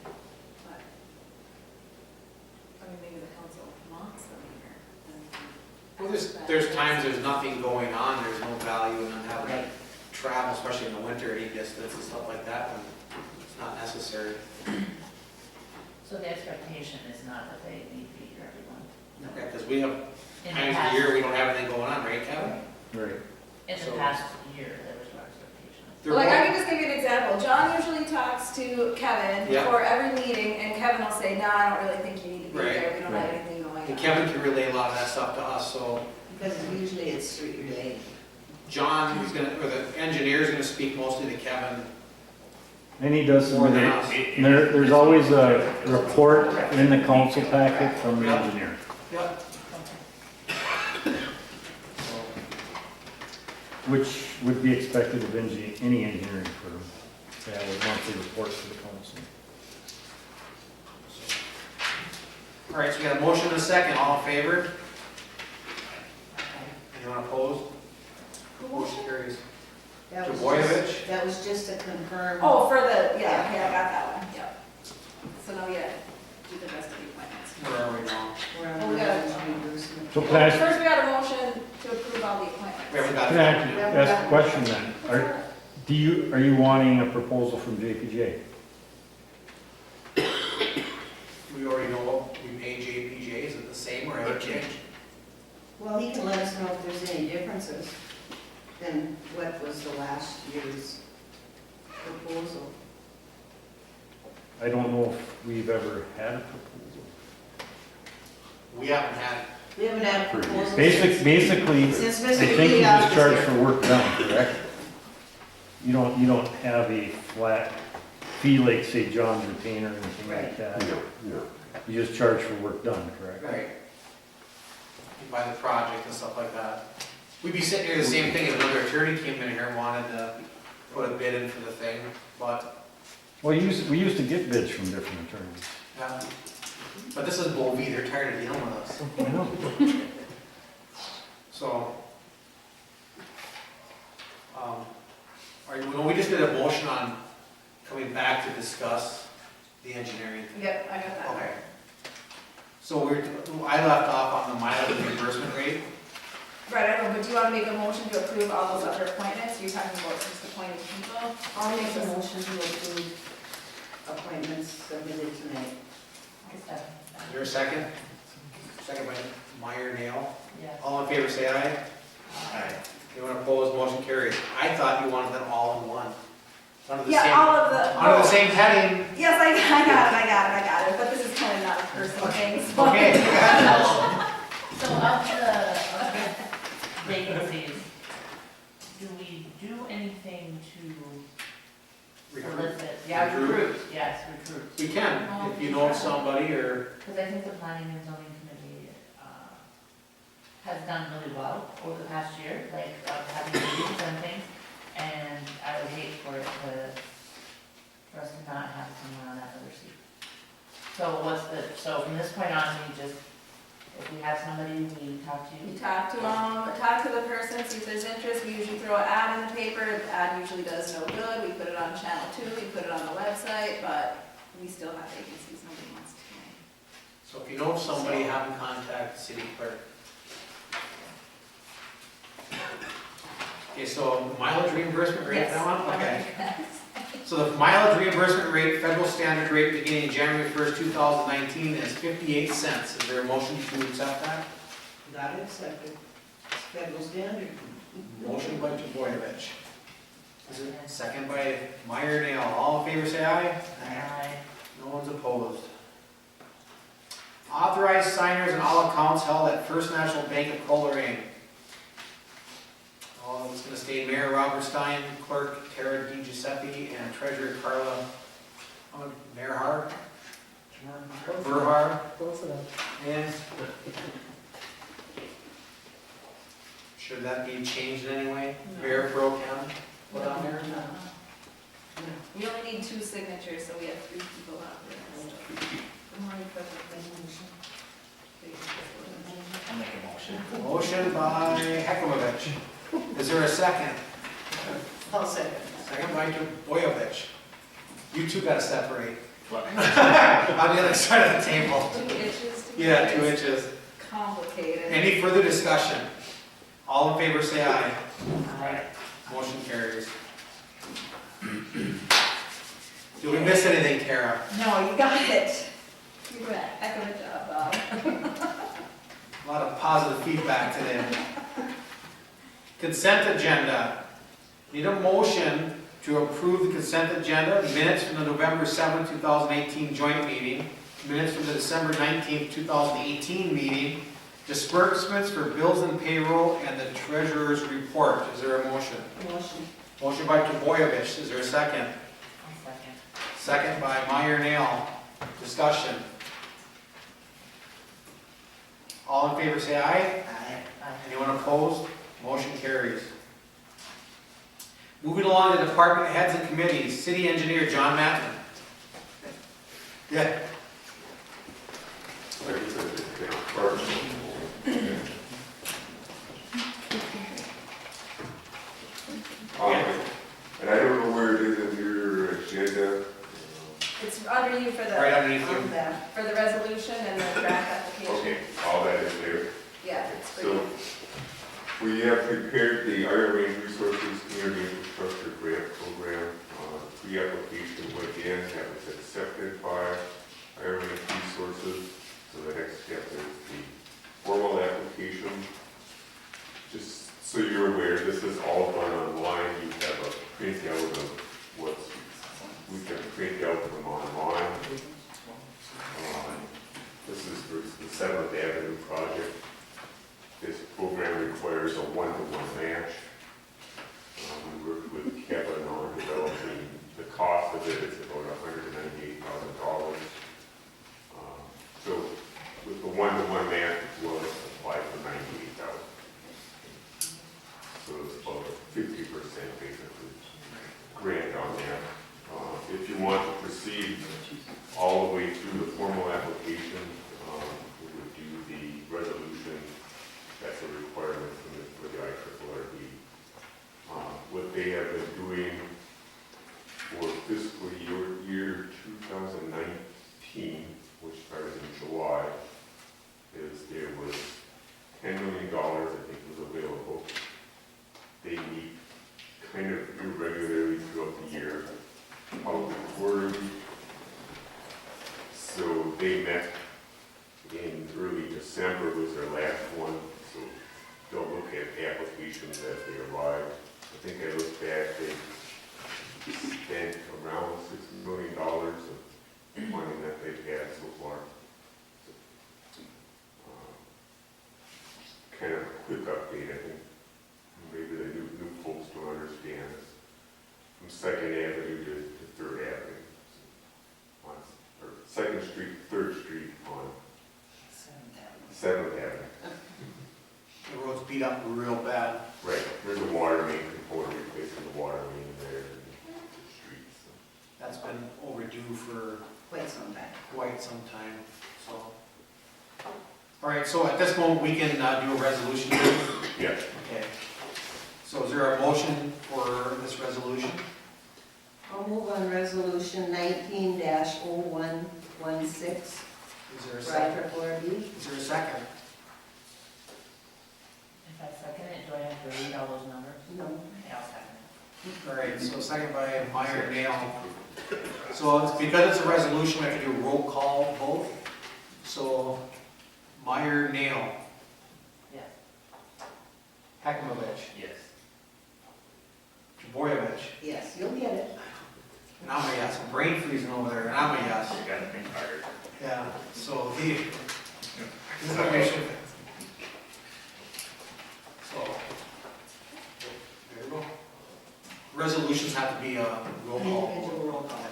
Okay. but, I mean, maybe the council wants them here. well, there's times there's nothing going on, there's no value in them having Right. travel, especially in the winter, any distance and stuff like that, when it's not necessary. So the expectation is not that they need to be here every month? Okay, because we have In the times of past- the year we don't have anything going on, right, Kevin? Right. In the so- past year, there was no expectation. There Like, I won't- can just give you an example, John usually talks to Kevin Yeah. before every meeting, and Kevin will say, no, I don't really think you need to be Right. there, we don't have Right. anything going on. And Kevin can relay a lot of that stuff to us, so Because usually it's street related. John, who's gonna, or the engineer's gonna speak mostly to Kevin. And he does More submit than it. us. And there's always a report in the council packet from the Yep. engineer. Yep. Which would be expected of any engineering firm, to have a monthly report to the council. All right, so we got a motion and a second, all in favor? Anyone opposed? Motion carries. That was Trebojevic? just- That was just to confirm. Oh, for the, yeah, okay, I got that one, yep. So now we gotta do the rest of the appointments. Where are we now? We're on Well, we the gotta- reimbursement. So can I, First, we got a motion to approve all the appointments. We haven't got can I ask a question then? Are you wanting a proposal from JPJ? We already know what we pay JPJ, is it the same or have it changed? Well, he can let us know if there's any differences than what was the last year's proposal. I don't know if we've ever had a proposal. We haven't had, We haven't had a proposal. Basically, Since I Mr. think you Leopold just was charge here. for work done, correct? You don't have a flat fee like, say, John's retainer or anything like Right. that. You just charge for work done, correct? right? You buy the project and stuff like that. We'd be sitting here the same thing if another attorney came in here and wanted to put a bid in for the thing, but, Well, we used to get bids from different attorneys. yeah. But this is Bovey, they're tired of dealing with us, I know. so. We just did a motion on coming back to discuss the engineering thing. Yep, I got that. Okay. So I left off on the mileage reimbursement rate. Right, I know, but do you wanna make a motion to approve all those other appointments? You're talking about just appointing people? I'll make a motion to approve appointments submitted tonight. Is there a second? Second by Meyer Nail. Yes. All in favor, say aye. Aye. Anyone opposed, motion carries. I thought you wanted them all in one. Under the Yeah, same, all of the. under the same heading. Yes, I got it, but this is kind of not a personal thing, so. Okay. So of the vacancies, do we do anything to solicit? Yeah, recruit, yes, recruit. We can, if you know somebody or, Because I think the planning and zoning committee has done really well over the past year, like having meetings and things. And I would hate for us to not have someone on that other seat. So from this point on, we just, if we have somebody, we talk to We you. talk to the person, see if there's interest, we usually throw an ad in the paper, the ad usually does no good, we put it on Channel 2, we put it on the website, but we still have vacancies, nobody wants to know. so if you know somebody, have them contact the city clerk. Okay, so mileage reimbursement rate, that one? Okay. So the mileage reimbursement rate, federal standard rate beginning January 1st, 2019 is 58 cents. Is there a motion to accept that? Got it accepted. It's federal standard. Motion by Trebojevic. Is it second by Meyer Nail? All in favor, say aye. Aye. No one's opposed. Authorized signers and all accounts held at First National Bank of Coleraine. Oh, it's gonna stay Mayor Robert Stein, Clerk Tara Di Giuseppe, and Treasurer Carla Nerhard, Berhard, Close enough. and should that be changed in any way? Mayor Pro Tem, put on there? We only need 2 signatures, so we have 3 people out there. I'll make a motion. Motion by Hekmovich. Is there a second? I'll second. Second by Boyovich. You two gotta separate. On the other side of the table. 2 inches to Yeah, 2 It's inches. complicated. Any further discussion? All in favor, say aye. Aye. Motion carries. Did we miss anything, Kara? No, you got it. You did a heck of a job, Bob. A lot of positive feedback today. Consent agenda. Need a motion to approve the consent agenda, minutes from the November 7, 2018 joint meeting, minutes from the December 19, 2018 meeting, disbursements for bills and payroll, and the treasurer's report. Is there a motion? Motion. Motion by Boyovich. Is there a second? I'll second. Second by Meyer Nail. Discussion. All in favor say aye. Aye. Anyone opposed? Motion carries. Moving along to department heads and committees. City engineer John Mattman. Yeah. And I don't know where it is in your agenda. It's under you for Right the, underneath you. On that. for the resolution and the draft application. Okay, all that is there. Yeah, it's for So, you. we have prepared the Iron Range Resources Community Infrastructure Grant Program. Pre-application went in, that was accepted by Iron Range Resources. So the next step is the formal application. Just so you're aware, this is all done online. You have a printout of what's, we can print out from online. This is for the 7th Avenue project. This program requires a 1-to-1 match. We worked with Kevin on developing the cost of it. It's about $198,000. So with the 1-to-1 match, we'll apply for $98,000. So it's about a 50% basically grant on that. If you want to proceed all the way through the formal application, we would do the resolution. That's a requirement for the IRRB. What they have been doing for fiscal year 2019, which started in July, is there was $10 million I think was available. They meet kind of irregularly throughout the year, probably quarterly. So they met in early December was their last one. So don't look at applications as they arrive. I think I looked back, they spent around $6 million of money that they've had so far. Kind of a quick update, I think. Maybe the new folks don't understand. From 2nd Avenue to 3rd Avenue. On, or 2nd Street, 3rd Street on 7th Avenue. The road's beat up real bad. Right, there's a water main component replacing the water main there in the streets. So. That's been overdue for Quite some time. quite some time, so. All right, so at this moment, we can do a resolution. Yeah. Okay. So is there a motion for this resolution? I'll move on resolution 19-0116. Is there a second? IRRB. Is there a second? If I second it, do I have to read all those numbers? No. Okay, I'll second it. All right, so second by Meyer Nail. So it's because it's a resolution, we have to do a roll call vote. So Meyer Nail, Yes. Hekmovich, Yes. Boyovich, Yes, you'll get it. and I'm a yes. I'm brain freezing over there, and I'm a yes. You gotta think hard. Yeah, so this is what we should. So, there we go. Resolutions have to be a roll call. Individual roll call.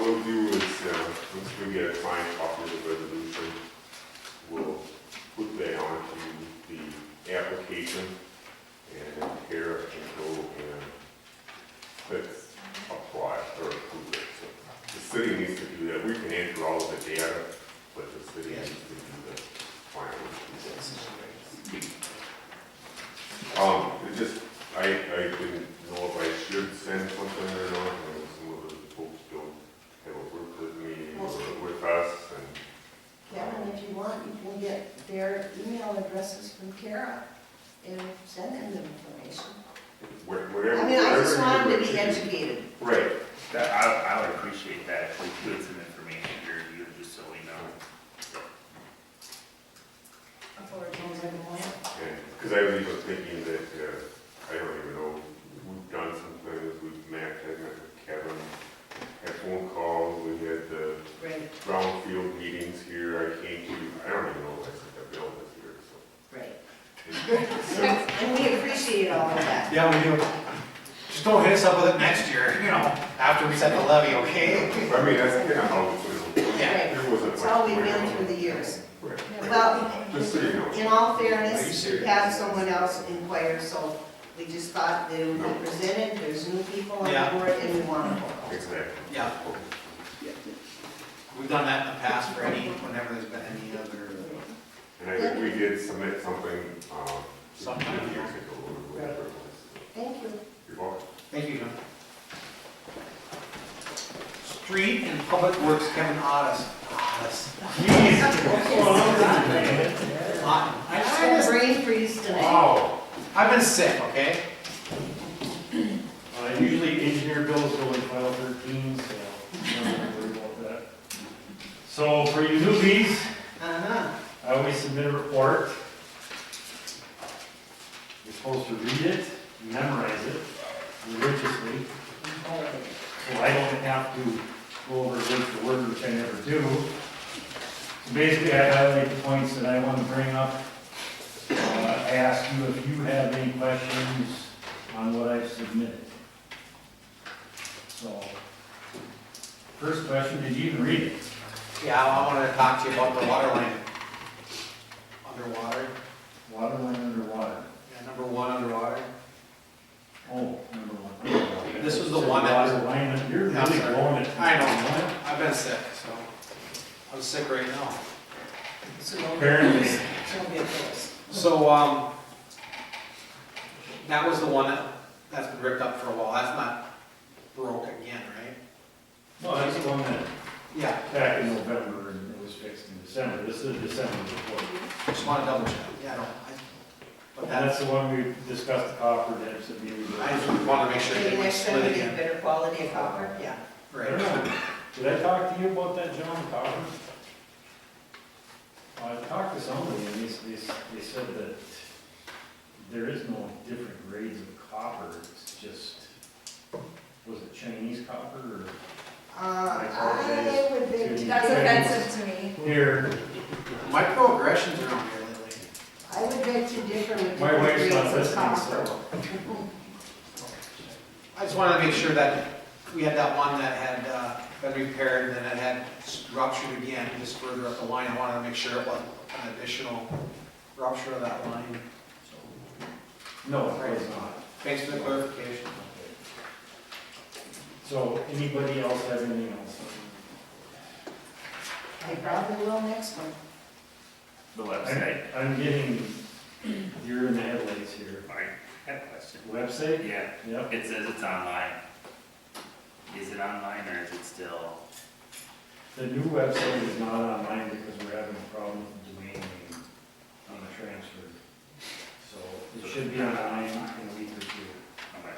we'll do is, once we get a signed copy of the resolution, we'll put that onto the application, and Kara can go and click apply or approve it. So the city needs to do that. We can enter all of the data, but the city needs to do the final. It just, I didn't know if I should send something or not. I know some of the folks don't have a work with me or with us, and Kevin, if you want, you can get their email addresses from Kara and send them the information. whatever. I mean, I just whatever want them you to be wish educated. Right. That, I would appreciate that if we put some information here to you, just so we know. Because I was even thinking that, I don't even know, we've done some things, we've met, I met with Kevin, had phone calls, we had the Right, brownfield meetings here, I came to, I don't even know if I said the bill was here, so. right. And we appreciate all of that. Yeah, we do. Just don't hit us up with it next year, you know, after we set the levy, okay? I mean, that's kind of how, you know, Yeah. there wasn't It's much. all we've going been on. through the years. Right. Well, Just so you know. in all Are you fairness, serious? we had someone else inquire, so we just thought they would be presented, there's new people on Yeah. the board, and we want to vote. Exactly. Yeah. We've done that in the past for whenever there's been any other, And I think we did submit something, Sometime. 2 years ago or whatever it was. Thank you. You're welcome. thank you, John. Street and Public Works, Kevin Otis. I just had a brain freeze tonight. Wow, I've been sick, okay? Usually engineer bills go in file 13, so I'm not gonna worry about that. So for you newbies, Uh-huh. I always submit a report. You're supposed to read it, memorize it religiously, so I don't have to go over word for word, which I never do. So basically, I highlight the points that I want to bring up. I ask you if you have any questions on what I've submitted. So, first question, did you even read it? Yeah, I wanted to talk to you about the water line. Underwater, Water line underwater. yeah, number 1 underwater. Oh, number one. Underwater. This was the So one that was- water line, you're Yeah, I'm really sorry. blowing it. I know, I've been sick, so, I'm sick right now. So no Apparently. So be opposed. So, that was the one that's been ripped up for a while, that's not broke again, right? No, that's the one that, Yeah, back in November, and it was fixed in December. This is December report. just want to double check, yeah, I don't, but And that's that's, the one we discussed, the copper debts that we. I just want to make sure Maybe they were next time split we get again. better quality of copper, yeah. I Right. don't know. Did I talk to you about that, John, copper? I talked to somebody, and they said that there is no different grades of copper, it's just, was it Chinese copper, or? I would think. That's offensive to me. Here, Microaggressions are on here lately. I would bet you differ with my different wife's not grades of listening, copper. so. I just wanted to make sure that we had that one that had been repaired and then it had ruptured again, just further up the line. I wanted to make sure it wasn't an additional rupture of that line. So, No, it was not. thanks for the clarification. So, anybody else have anything else? I probably will next one. The website, I'm getting, you're in the headlights here. I have a question. Website? Yeah, Yep. it says it's online. Is it online or is it still? The new website is not online because we're having a problem with the domain name on the transfer. So it should be online in a week or two. Okay.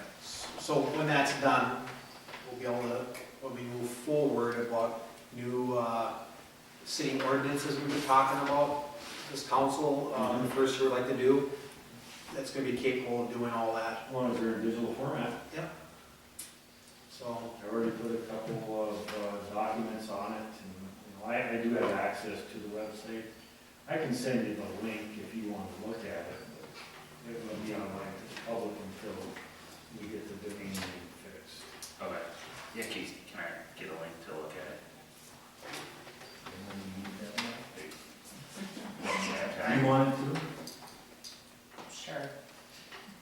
So when that's done, we'll be able to, when we move forward about new city ordinances we've been talking about, this council, the first year would like to do, that's gonna be capable of doing all that. As long as they're in digital format. So, I already put a couple of documents on it, and I do have access to the website. I can send you the link if you want to look at it, but it will be online to the public until we get the domain name fixed. Okay. Yeah, Casey, can I get a link to look at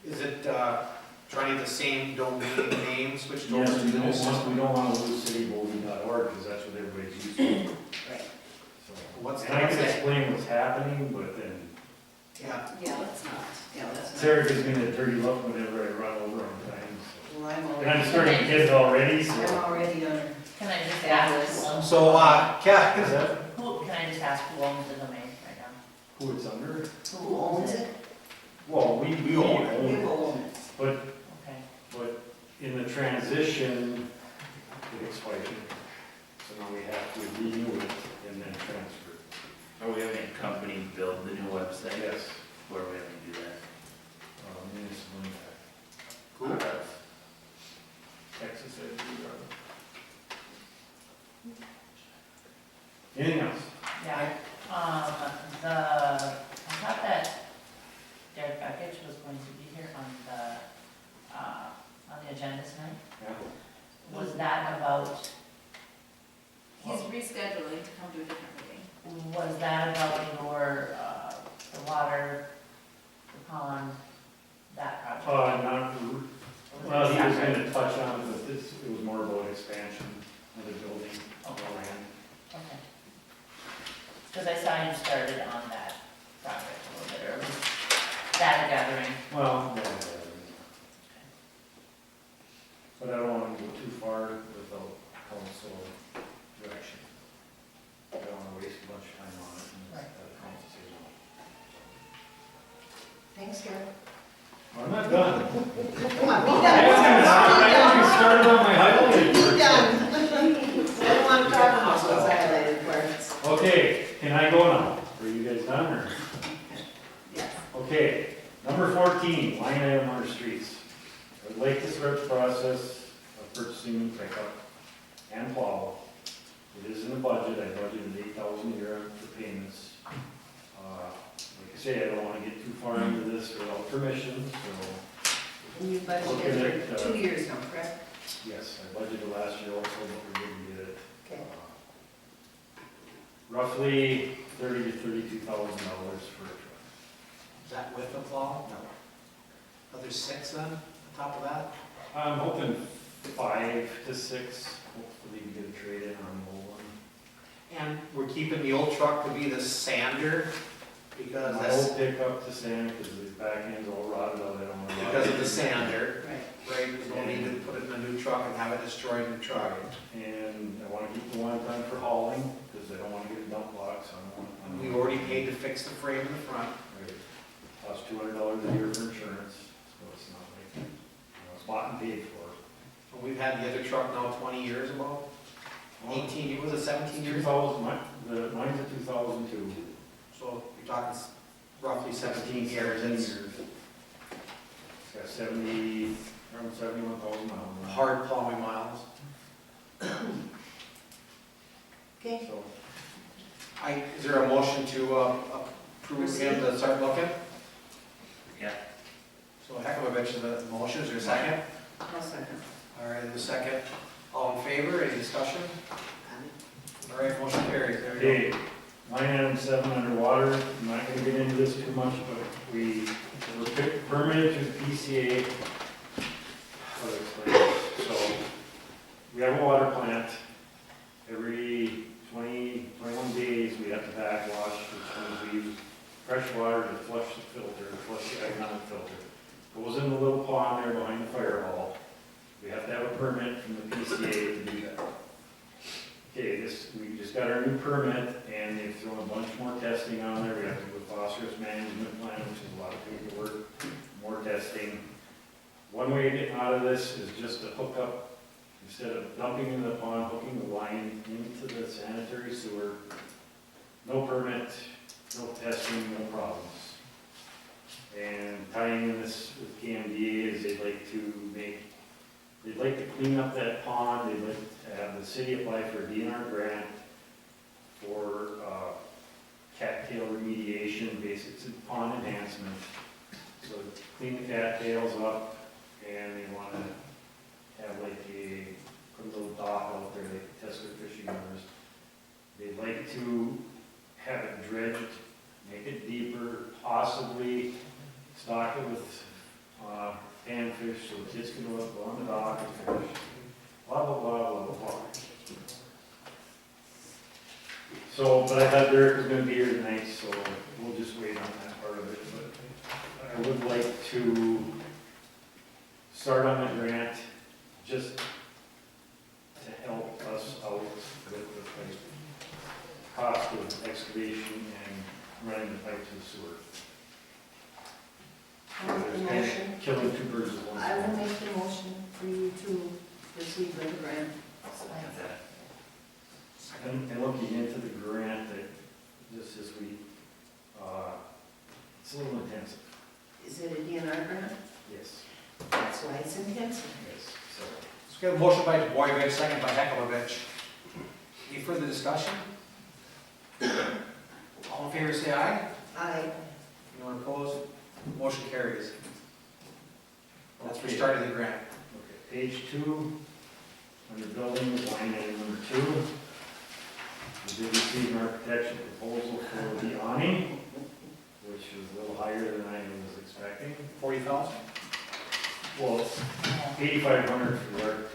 Is it, trying to get the same domain name switched over Yes, to we the don't new want, system? we don't want to lose citybovey.org, because that's what everybody's using. Right. So, What's and I can that? explain what's happening, but then Yeah, Yeah, let's not, yeah, let's not. Sarah gives me the dirty look whenever I run over on time. Well, I'm And I'm already, starting to get it already, so. I'm already under. Can I just Yeah, ask? this- so, yeah, Is that Can I just ask who owns the domain right now? who it's under? Who owns it? Well, we own it. We will own it. But, Okay. but in the transition, it expired. So now we have to renew it and then transfer. Are we having a company build the new website? Yes. Where are we having to do that? Municipal impact. Cool. Texas, I believe, Anything else? Yeah, I thought that Derek Beckich was going to be here on the agenda tonight. Yeah. Was that about, He's rescheduling to come to a different meeting. was that about your, the water, the pond, that project? Not, well, he was gonna touch on it, but this, it was more about expansion of the building, of the land. Okay. Because I saw you started on that project a little bit early, data gathering. Well, yeah, but I don't wanna go too far without council direction. I don't wanna waste a bunch of time on it, and Right. have the council say no. Thanks, Gary. I'm not done. Come on, be I done. haven't even started on my highlighted Be work. done. I don't want to talk about those highlighted parts. Okay, can I go now? Are you guys done, or? Yes. Okay, number 14, line item under streets. I would like to start the process of purchasing new pickup and plow. It is in the budget, I budgeted 8,000 a year for payments. Like I say, I don't want to get too far into this without permission, so And you budgeted for 2 years now, correct? yes, I budgeted last year also, but we didn't get it. Okay. Roughly $30,000 to $32,000 for a truck. is that with the plow? No. Are there 6 then, on top of that? I'm hoping 5 to 6, hopefully we get a trade in on the old one. And we're keeping the old truck to be the sander, because My that's, old pickup to sand, because the back end's all rotted out, I don't want to. because of the sander, Right. right? There's no need to put it in a new truck and have it destroyed in the truck. And I want to keep the one ton for hauling, because I don't want to get a dump box, I don't want. We already paid to fix the frame in the front. Right. Costs $200 a year for insurance, so it's not like, it's bought and paid for. And we've had the other truck now 20 years about, 18, was it 17 years? 2000, mine's a 2002. So you're talking roughly 17 years. 17 It's years. It's got 70, around 71,000 miles. on it. hard plowing miles. Okay. So, Is there a motion to approve him to start looking? Yeah. So a heck of a bitch is a motion, is there a second? I'll second. All right, there's a second. All in favor, any discussion? All right, motion carries, there we go. okay, line item 7 underwater, I'm not gonna get into this too much, but we were permitted through the PCA. How to explain this? So, we have a water plant. Every 21 days, we have to backwash, which means we use fresh water to flush the filter, flush the economic filter. Goes in the little pond there behind the fire hall. We have to have a permit from the PCA to do that. Okay, we just got our new permit, and they've thrown a bunch more testing on there. We have to do a phosphorus management plan, which is a lot of paperwork, more testing. One way of getting out of this is just to hook up, instead of dumping in the pond, hooking the line into the sanitary sewer. No permit, no testing, no problems. And tying in this with KMDA is they'd like to clean up that pond, they'd like to have the city apply for a DNR grant for cattail remediation, basically it's a pond enhancement. So clean the cattails up, and they want to have like put a little dock out there, they can test their fishing lures. They'd like to have it dredged, make it deeper, possibly stock it with fish so the kids can go on the dock and fish. Blah, blah, blah, blah, blah, blah. So, but I thought Derek was gonna be here tonight, so we'll just wait on that part of it, but I would like to start on the grant, just to help us out with the pipe, cost of excavation and running the pipe to the sewer. I'll make the There's kind motion. of killing two birds with one I will stone. make the motion for you to proceed with the grant. And looking into the grant that just this week, it's a little intensive. Is it a DNR grant? Yes. That's why it's intensive. Yes, so. Let's get a motion by Bovey, second by Heklovich. Any further discussion? All in favor, say aye. Anyone opposed? Motion carries. That's for starting the grant. Okay, page 2, under buildings, line item number 2. We did receive an architecture proposal for the awning, which is a little higher than I was expecting. 40,000? Well, it's 8,500 for the architect.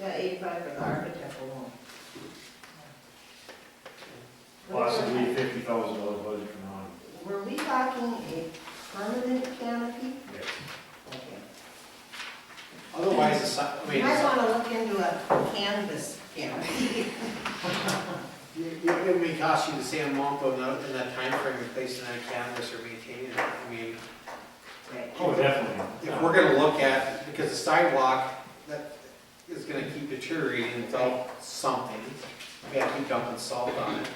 Yeah, 85 for the architect alone. Possibly $50,000 budget for an awning. Were we talking a permanent canopy? Yes. Okay. Otherwise, You might want to look into a canvas canopy. it may cost you the same amount though in that time frame replacing that canvas or maintaining it. I mean, Oh, definitely. if we're gonna look at, because the sidewalk, that is gonna keep deteriorating without something. We have to keep dumping salt on it.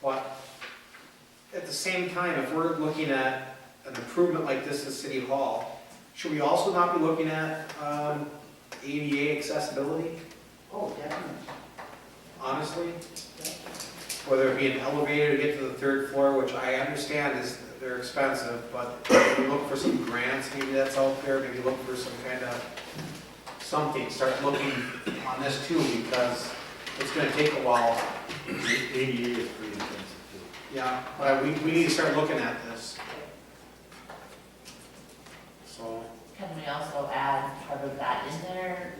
But at the same time, if we're looking at an improvement like this at City Hall, should we also not be looking at ADA accessibility, Oh, definitely. honestly? Whether it be an elevator to get to the 3rd floor, which I understand is, they're expensive, but if we look for some grants, maybe that's out there, maybe look for some kind of something, start looking on this too, because it's gonna take a while. ADA is pretty intensive too. Yeah, but we need to start looking at this. So, Can we also add part of that in there,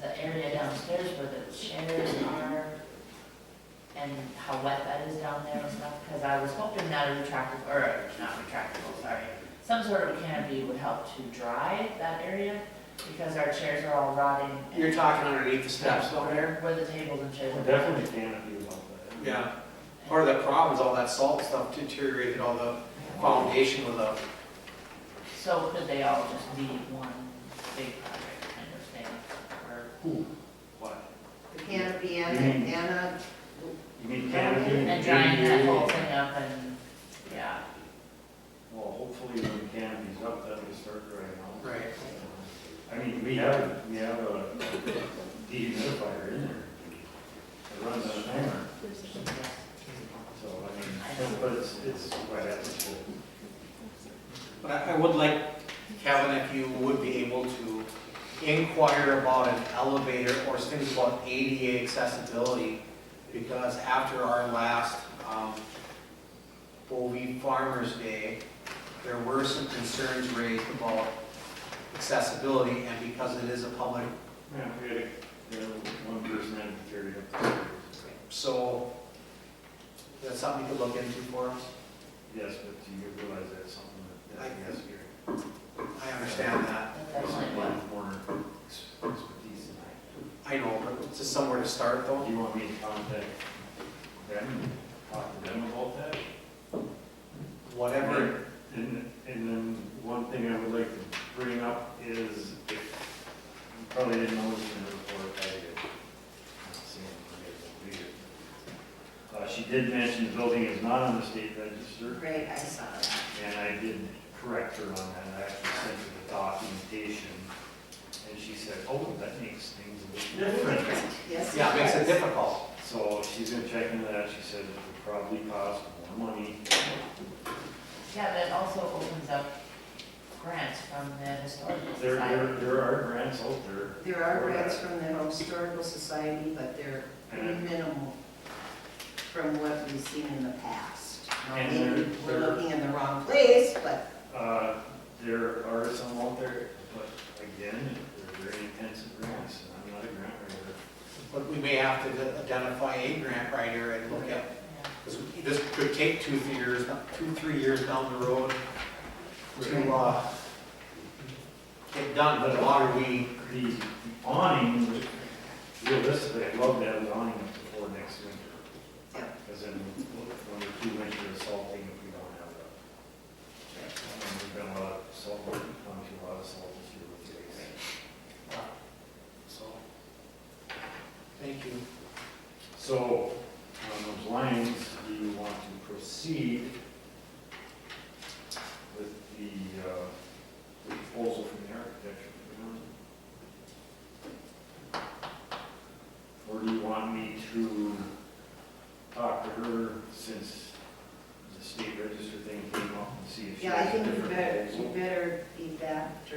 the area downstairs where the chairs are, and how wet that is down there and stuff? Because I was hoping that a retractable, or not retractable, sorry, some sort of canopy would help to dry that area, because our chairs are all rotting. and- you're talking underneath the steps down there? Where the tables and chairs Well, are. definitely canopy about that. Yeah. Part of the problem is all that salt stuff deteriorated all the foundation with the, So could they all just be one big project kind of thing, or? Who? What? The canopy and You a, You mean canopy? And drying that whole thing up and, yeah. Well, hopefully when the canopy's up, that will start drying out. right. I mean, we have a dehumidifier in there. It runs on a timer. So, I mean, but it's quite atmospheric. But I would like, Kevin, if you would be able to inquire about an elevator or things about ADA accessibility, because after our last Bovey Farmers Day, there were some concerns raised about accessibility, and because it is a public, Yeah, we had one person had to carry up the stairs. so that's something you could look into for us. Yes, but you realize that's something that has here. I understand that. That's definitely what. More expertise in that. I know, but it's just somewhere to start though. Do you want me to contact them, and talk to them about that? Whatever. And then one thing I would like to bring up is, if you probably didn't notice in the report, I did. Not seeing it, you guys don't read it. She did mention the building is not on the state register, great, I saw that. and I did correct her on that. I actually sent her the documentation, and she said, oh, that makes things a little different. Yes, Yeah, it makes it does. difficult. So she's gonna check into that. She said it would probably cost more money. Yeah, but it also opens up grants from the historical society. There are grants out there. There are grants from the Historical Society, but they're pretty minimal from what we've seen in the past. Now, And maybe they're- we're looking in the wrong place, but The there are some out there, but again, they're very intensive grants, and I'm not a grant writer. But we may have to identify a grant writer and look at, because this could take 2-3 years down the road to get done, but the longer we, The awning, realistically, I'd love to have the awning before next winter. Yeah. Because then, when we're too winter salting, if we don't have that. We've been a lot of salt, gone through a lot of salt this year with the ice. so, thank you. So, on those lines, do you want to proceed with the proposal from the architecture? Or do you want me to talk to her since the state register thing came up and see if she Yeah, I has a think different you better be back to.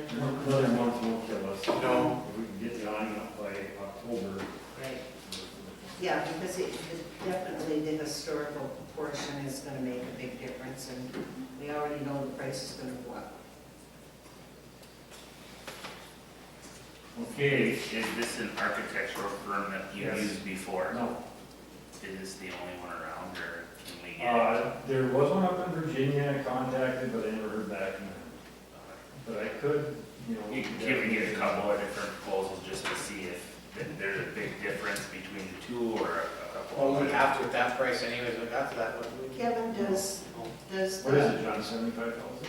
Another month won't kill us. No. If we can get the awning up by October. Right. Yeah, because it definitely, the historical portion is gonna make a big difference, and we already know the price is gonna go up. Okay, Is this an architectural firm that you Yes. used before? no, Is this the only one around, or can we get? there was one up in Virginia I contacted, but I never heard back from them. But I could, you know. You can get a couple of different proposals just to see if there's a big difference between the two, or a couple. Well, we have to at that price anyways, we got to that one. Kevin, does What is the, it, John, 75,000?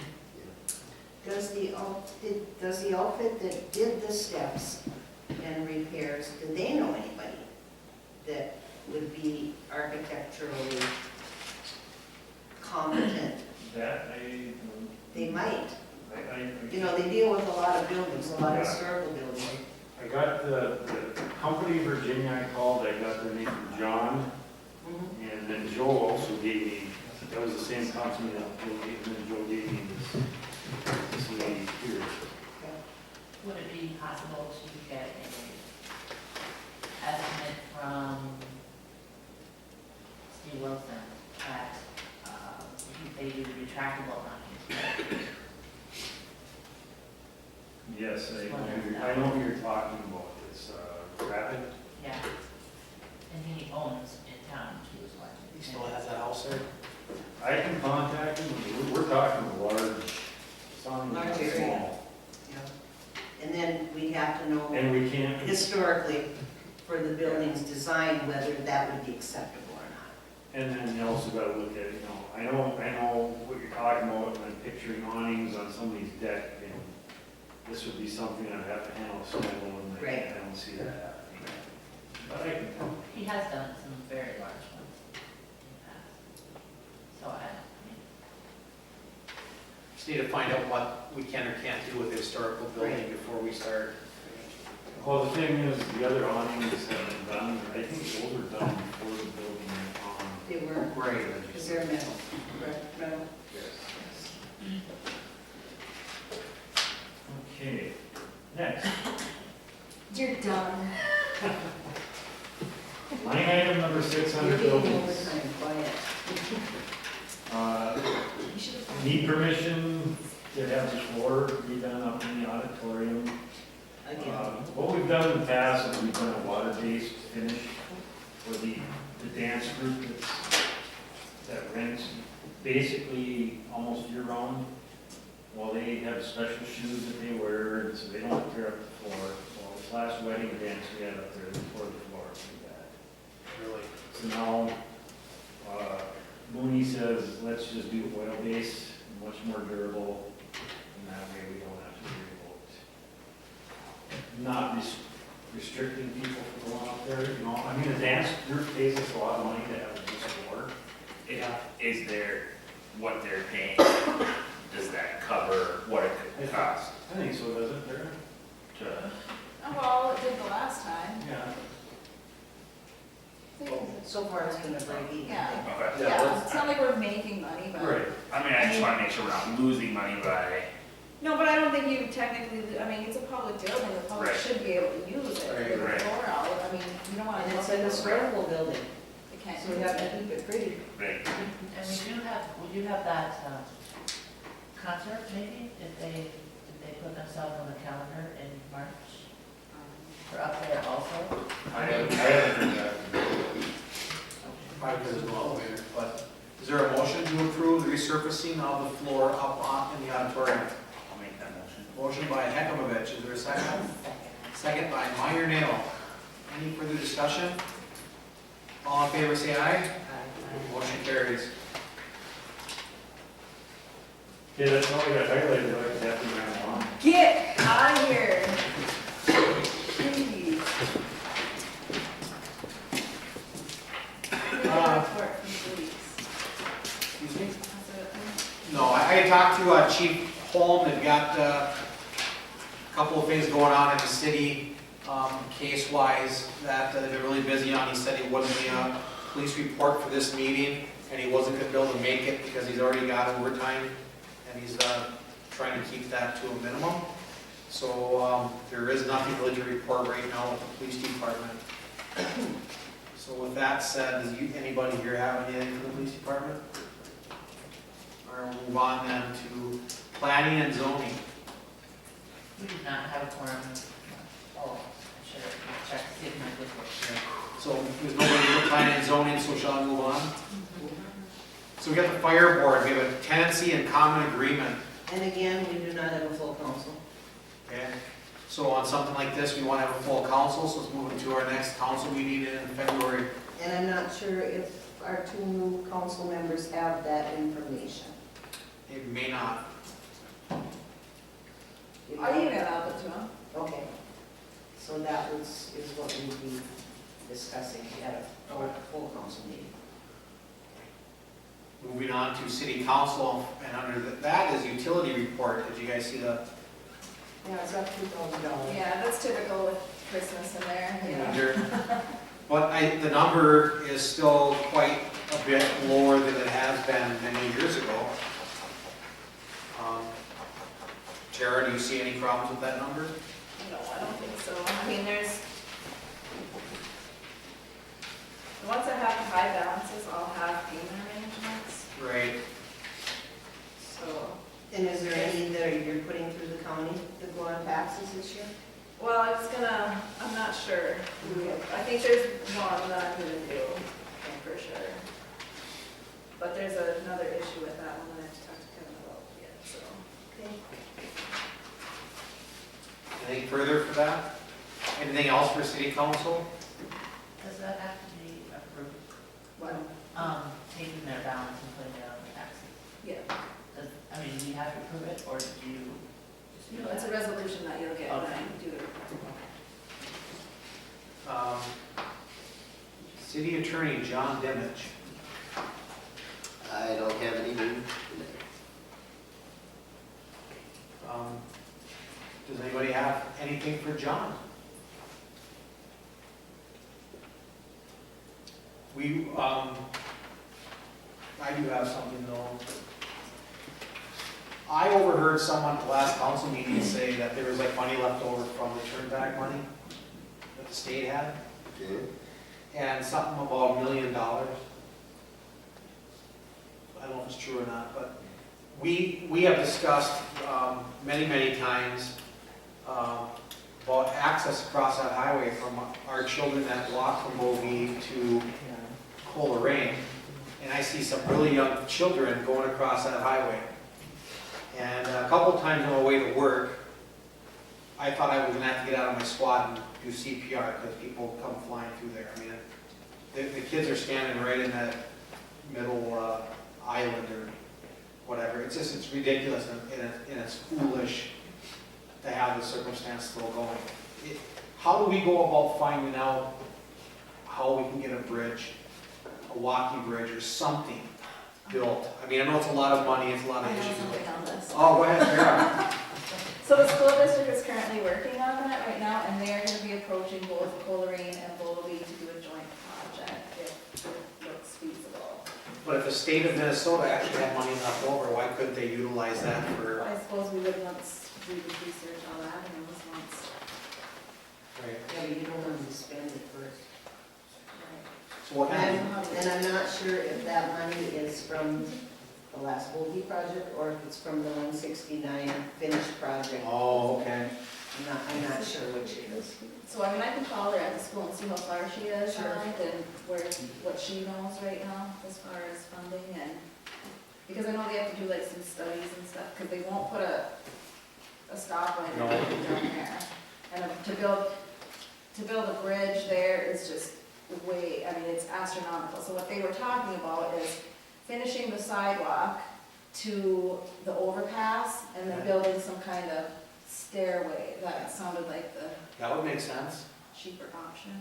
does the outfit that did the steps and repairs, do they know anybody that would be architecturally competent? That, They might. I, You know, they deal with a lot of buildings, a lot of Yeah. historical buildings. I got the company in Virginia I called, I got their name from John, Mhm. and then Joe also gave me, that was the same company that Joe gave, and then Joe gave me this lady here. Would it be possible to get an estimate from Steve Wilson that they do retractable awnings? Yes, I know who you're talking about, it's Rapid. Yeah. And he owns in town too as well. He still has that house there? I can contact him, we're talking large, some Large area. small. Yeah. And then we'd have to know And we can't, historically for the building's design, whether that would be acceptable or not. and then you also gotta look at, you know, I know what you're talking about, and I'm picturing awnings on somebody's deck, you know. This would be something I'd have to handle solo, and Right. I don't see that happening. But I can, He has done some very large ones in the past. So I mean, Just need to find out what we can or can't do with the historical building Right. before we start. well, the thing is, the other awnings have been done, I think those were done before the building went on. They were, Great. because they're metal, correct, metal? Yes. Okay, next. You're done. Line item number You're 600 getting buildings. overtime, quiet. You should have. Need permission to have the floor redone up in the auditorium. Again, What we've done in the past is we've done a water-based finish for the dance group that rents basically almost year-round. Well, they have special shoes that they wear, and so they don't tear up the floor. Well, this last wedding dance we had up there, they tore the floor pretty bad. Really? So now, Mooney says, let's just do oil base, much more durable, and that way we don't have to worry about not restricting people from going out there, you know. I mean, the dance group pays us a lot of money to have this floor. Is there, what they're paying, does that cover what it could cost? I think so, does it, there? to- Oh, well, it did the last time. Yeah. so far it's been a break even. Yeah. Okay. Yeah, it's not like we're making money, but. Right. I mean, I just wanna make sure we're not losing money by, No, but I don't think you technically, I mean, it's a public building, the public Right. should be able to use it, Right, with the right. floor out. I mean, you don't wanna. And it's look a at historical building, They can't so we use have it. to keep it pretty. right, and we do have that concert maybe, if they put themselves on the calendar in March? Or up there also? I haven't heard that. Probably because it's well later, but is there a motion to approve the resurfacing of the floor up in the auditorium? I'll make that motion. Motion by Heckmovich, is there a second? Second by Meyer Nail. Any further discussion? All in favor, say aye. Motion carries. Yeah, that's all we got highlighted, like that we ran along. Get out of here. Please. Report from police. Excuse me? That's it. No, I had talked to Chief Holm, and got a couple of things going on in the city, case-wise, that they've been really busy on. He said he wasn't be a police report for this meeting, and he wasn't gonna be able to make it because he's already got overtime, and he's trying to keep that to a minimum. So there is nothing really to report right now with the police department. So with that said, does anybody here have anything for the police department? Or we'll move on then to planning and zoning. We did not have a quorum. Oh, I should have checked to see if my did work. So there's nobody for planning and zoning, so shall I move on? So we got the fire board, we have a tenancy and common agreement. And again, we do not have a full council. Okay, so on something like this, we want to have a full council, so let's move into our next council meeting in February. And I'm not sure if our two new council members have that information. It may not. I'll email out to them. Okay. So that is what we'd be discussing at a full council meeting. Moving on to city council, and under that is utility report. Did you guys see the? Yeah, it's up $2,000. Yeah, that's typical with Christmas in there, you know. But the number is still quite a bit lower than it has been many years ago. Tara, do you see any problems with that number? No, I don't think so. I mean, there's, the ones that have high balances all have payment arrangements, Right. so. And is there any that you're putting through the county that go on taxes this year? Well, I'm not sure. I think there's one that I'm gonna do, for sure. But there's another issue with that one that I have to talk to Kevin about yet, so. Okay. Anything further for that? Anything else for city council? Does that have to be approved? Well, Taking their balance and putting it on the taxes? Yeah, I mean, do you have to approve it, or do you just do it's a that? resolution that you'll get when I do the report. City attorney John Dimich. I don't have any new. Does anybody have anything for John? I do have something though. I overheard someone at the last council meeting say that there was like money left over from the turn back money that the state had, Okay. and something about $1 million. I don't know if it's true or not, but we have discussed many times about access across that highway from our children that walk from Bovey to Coleraine. And I see some really young children going across that highway. And a couple of times on my way to work, I thought I was gonna have to get out of my squad and do CPR because people come flying through there. I mean, the kids are standing right in that middle island or whatever. It's ridiculous and it's foolish to have the circumstance still going. How do we go about finding out how we can get a bridge, a walking bridge or something built? I mean, I know it's a lot of money, it's a lot I of have issues. something on this. Oh, go ahead, Sarah. So the school district is currently working on that right now, and they are gonna be approaching both Coleraine and Bovey to do a joint project if it looks feasible. But if the state of Minnesota actually had money left over, why couldn't they utilize that for? I suppose we would once we would research all that, and it was once. Right. yeah, but you don't want to spend it first. So what And I'm not sure if that money is from the the last Bovey project, or if it's from the 169 finished project. Oh, okay. I'm not sure which it is. So I mean, I can call her at the school and see how far she is Sure. on it and what she knows right now as far as funding and, because I know they have to do like some studies and stuff, because they won't put a stoplight or No. anything down there. And to build a bridge there is just way, I mean, it's astronomical. So what they were talking about is finishing the sidewalk to the overpass and then building some kind of stairway. That sounded like the That would make sense. cheaper option.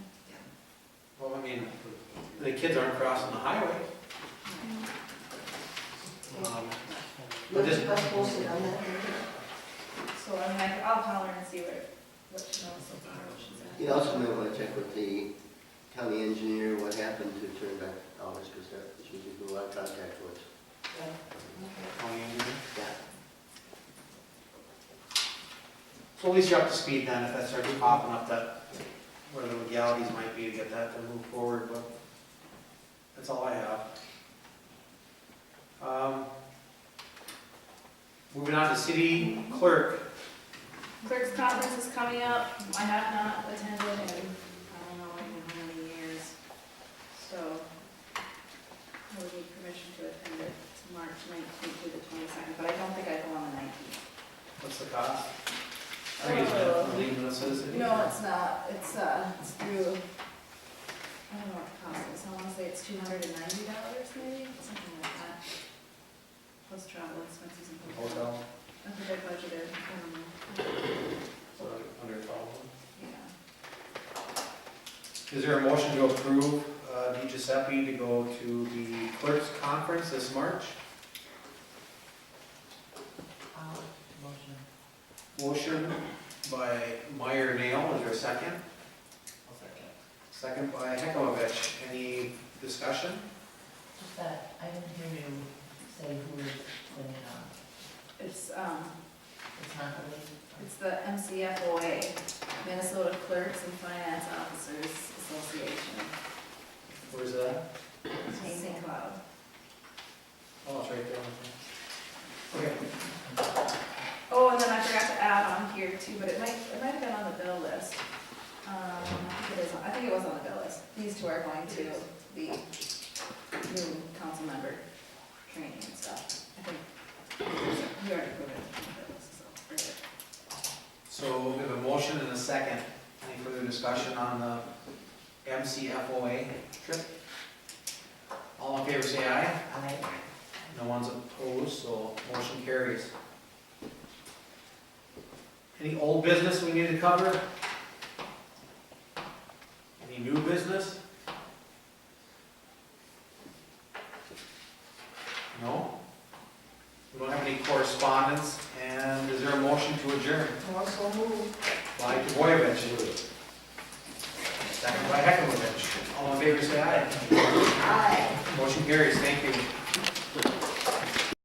Well, I mean, the kids aren't crossing the highway. But You'll this, keep us posted on that. So I mean, I'll call her and see what she knows so far, what she's at. You also might want to check with the county engineer, what happened to turn back dollars, because that's usually who I contact with. county engineer. Yeah. So at least you're up to speed then, if that starts popping up, that, where the legalities might be to get that to move forward, but that's all I have. Moving on to city clerk. Clerk's conference is coming up. I have not attended in, I don't know even how many years. So I would need permission to attend it to March 19th through the 22nd, but I don't think I go on the 19th. What's the cost? Are you leaving the citizen? No, it's not. It's through, I don't know what the cost is. I want to say it's $290 maybe, something like that. Plus travel expenses and hotel. Hotel, I think I budgeted, I don't know. so under 1,000. Yeah. Is there a motion to approve Di Giuseppe to go to the clerk's conference this March? Motion by Meyer Nail, is there a second? Second by Hekmovich. Any discussion? Just that, I didn't hear you say who is putting it on. It's It's not the league. It's the MCFOA, Minnesota Clerks and Finance Officers Association. Where's that? St. Cloud. Oh, it's right there. Okay. Oh, and then I forgot to add on here too, but it might have been on the bill list. I think it was on the bill list. These two are going to the new council member training and stuff. I think we already put it on the bill list, so we're good. So we have a motion and a second. Any further discussion on the MCFOA trip? All in favor say aye. Aye. No one's opposed, so motion carries. Any old business we need to cover? Any new business? No? We don't have any correspondence, and is there a motion to adjourn? Also moved. By Dvoyevich. Second by Hekmovich. All in favor say aye. Aye. Motion carries, thank you.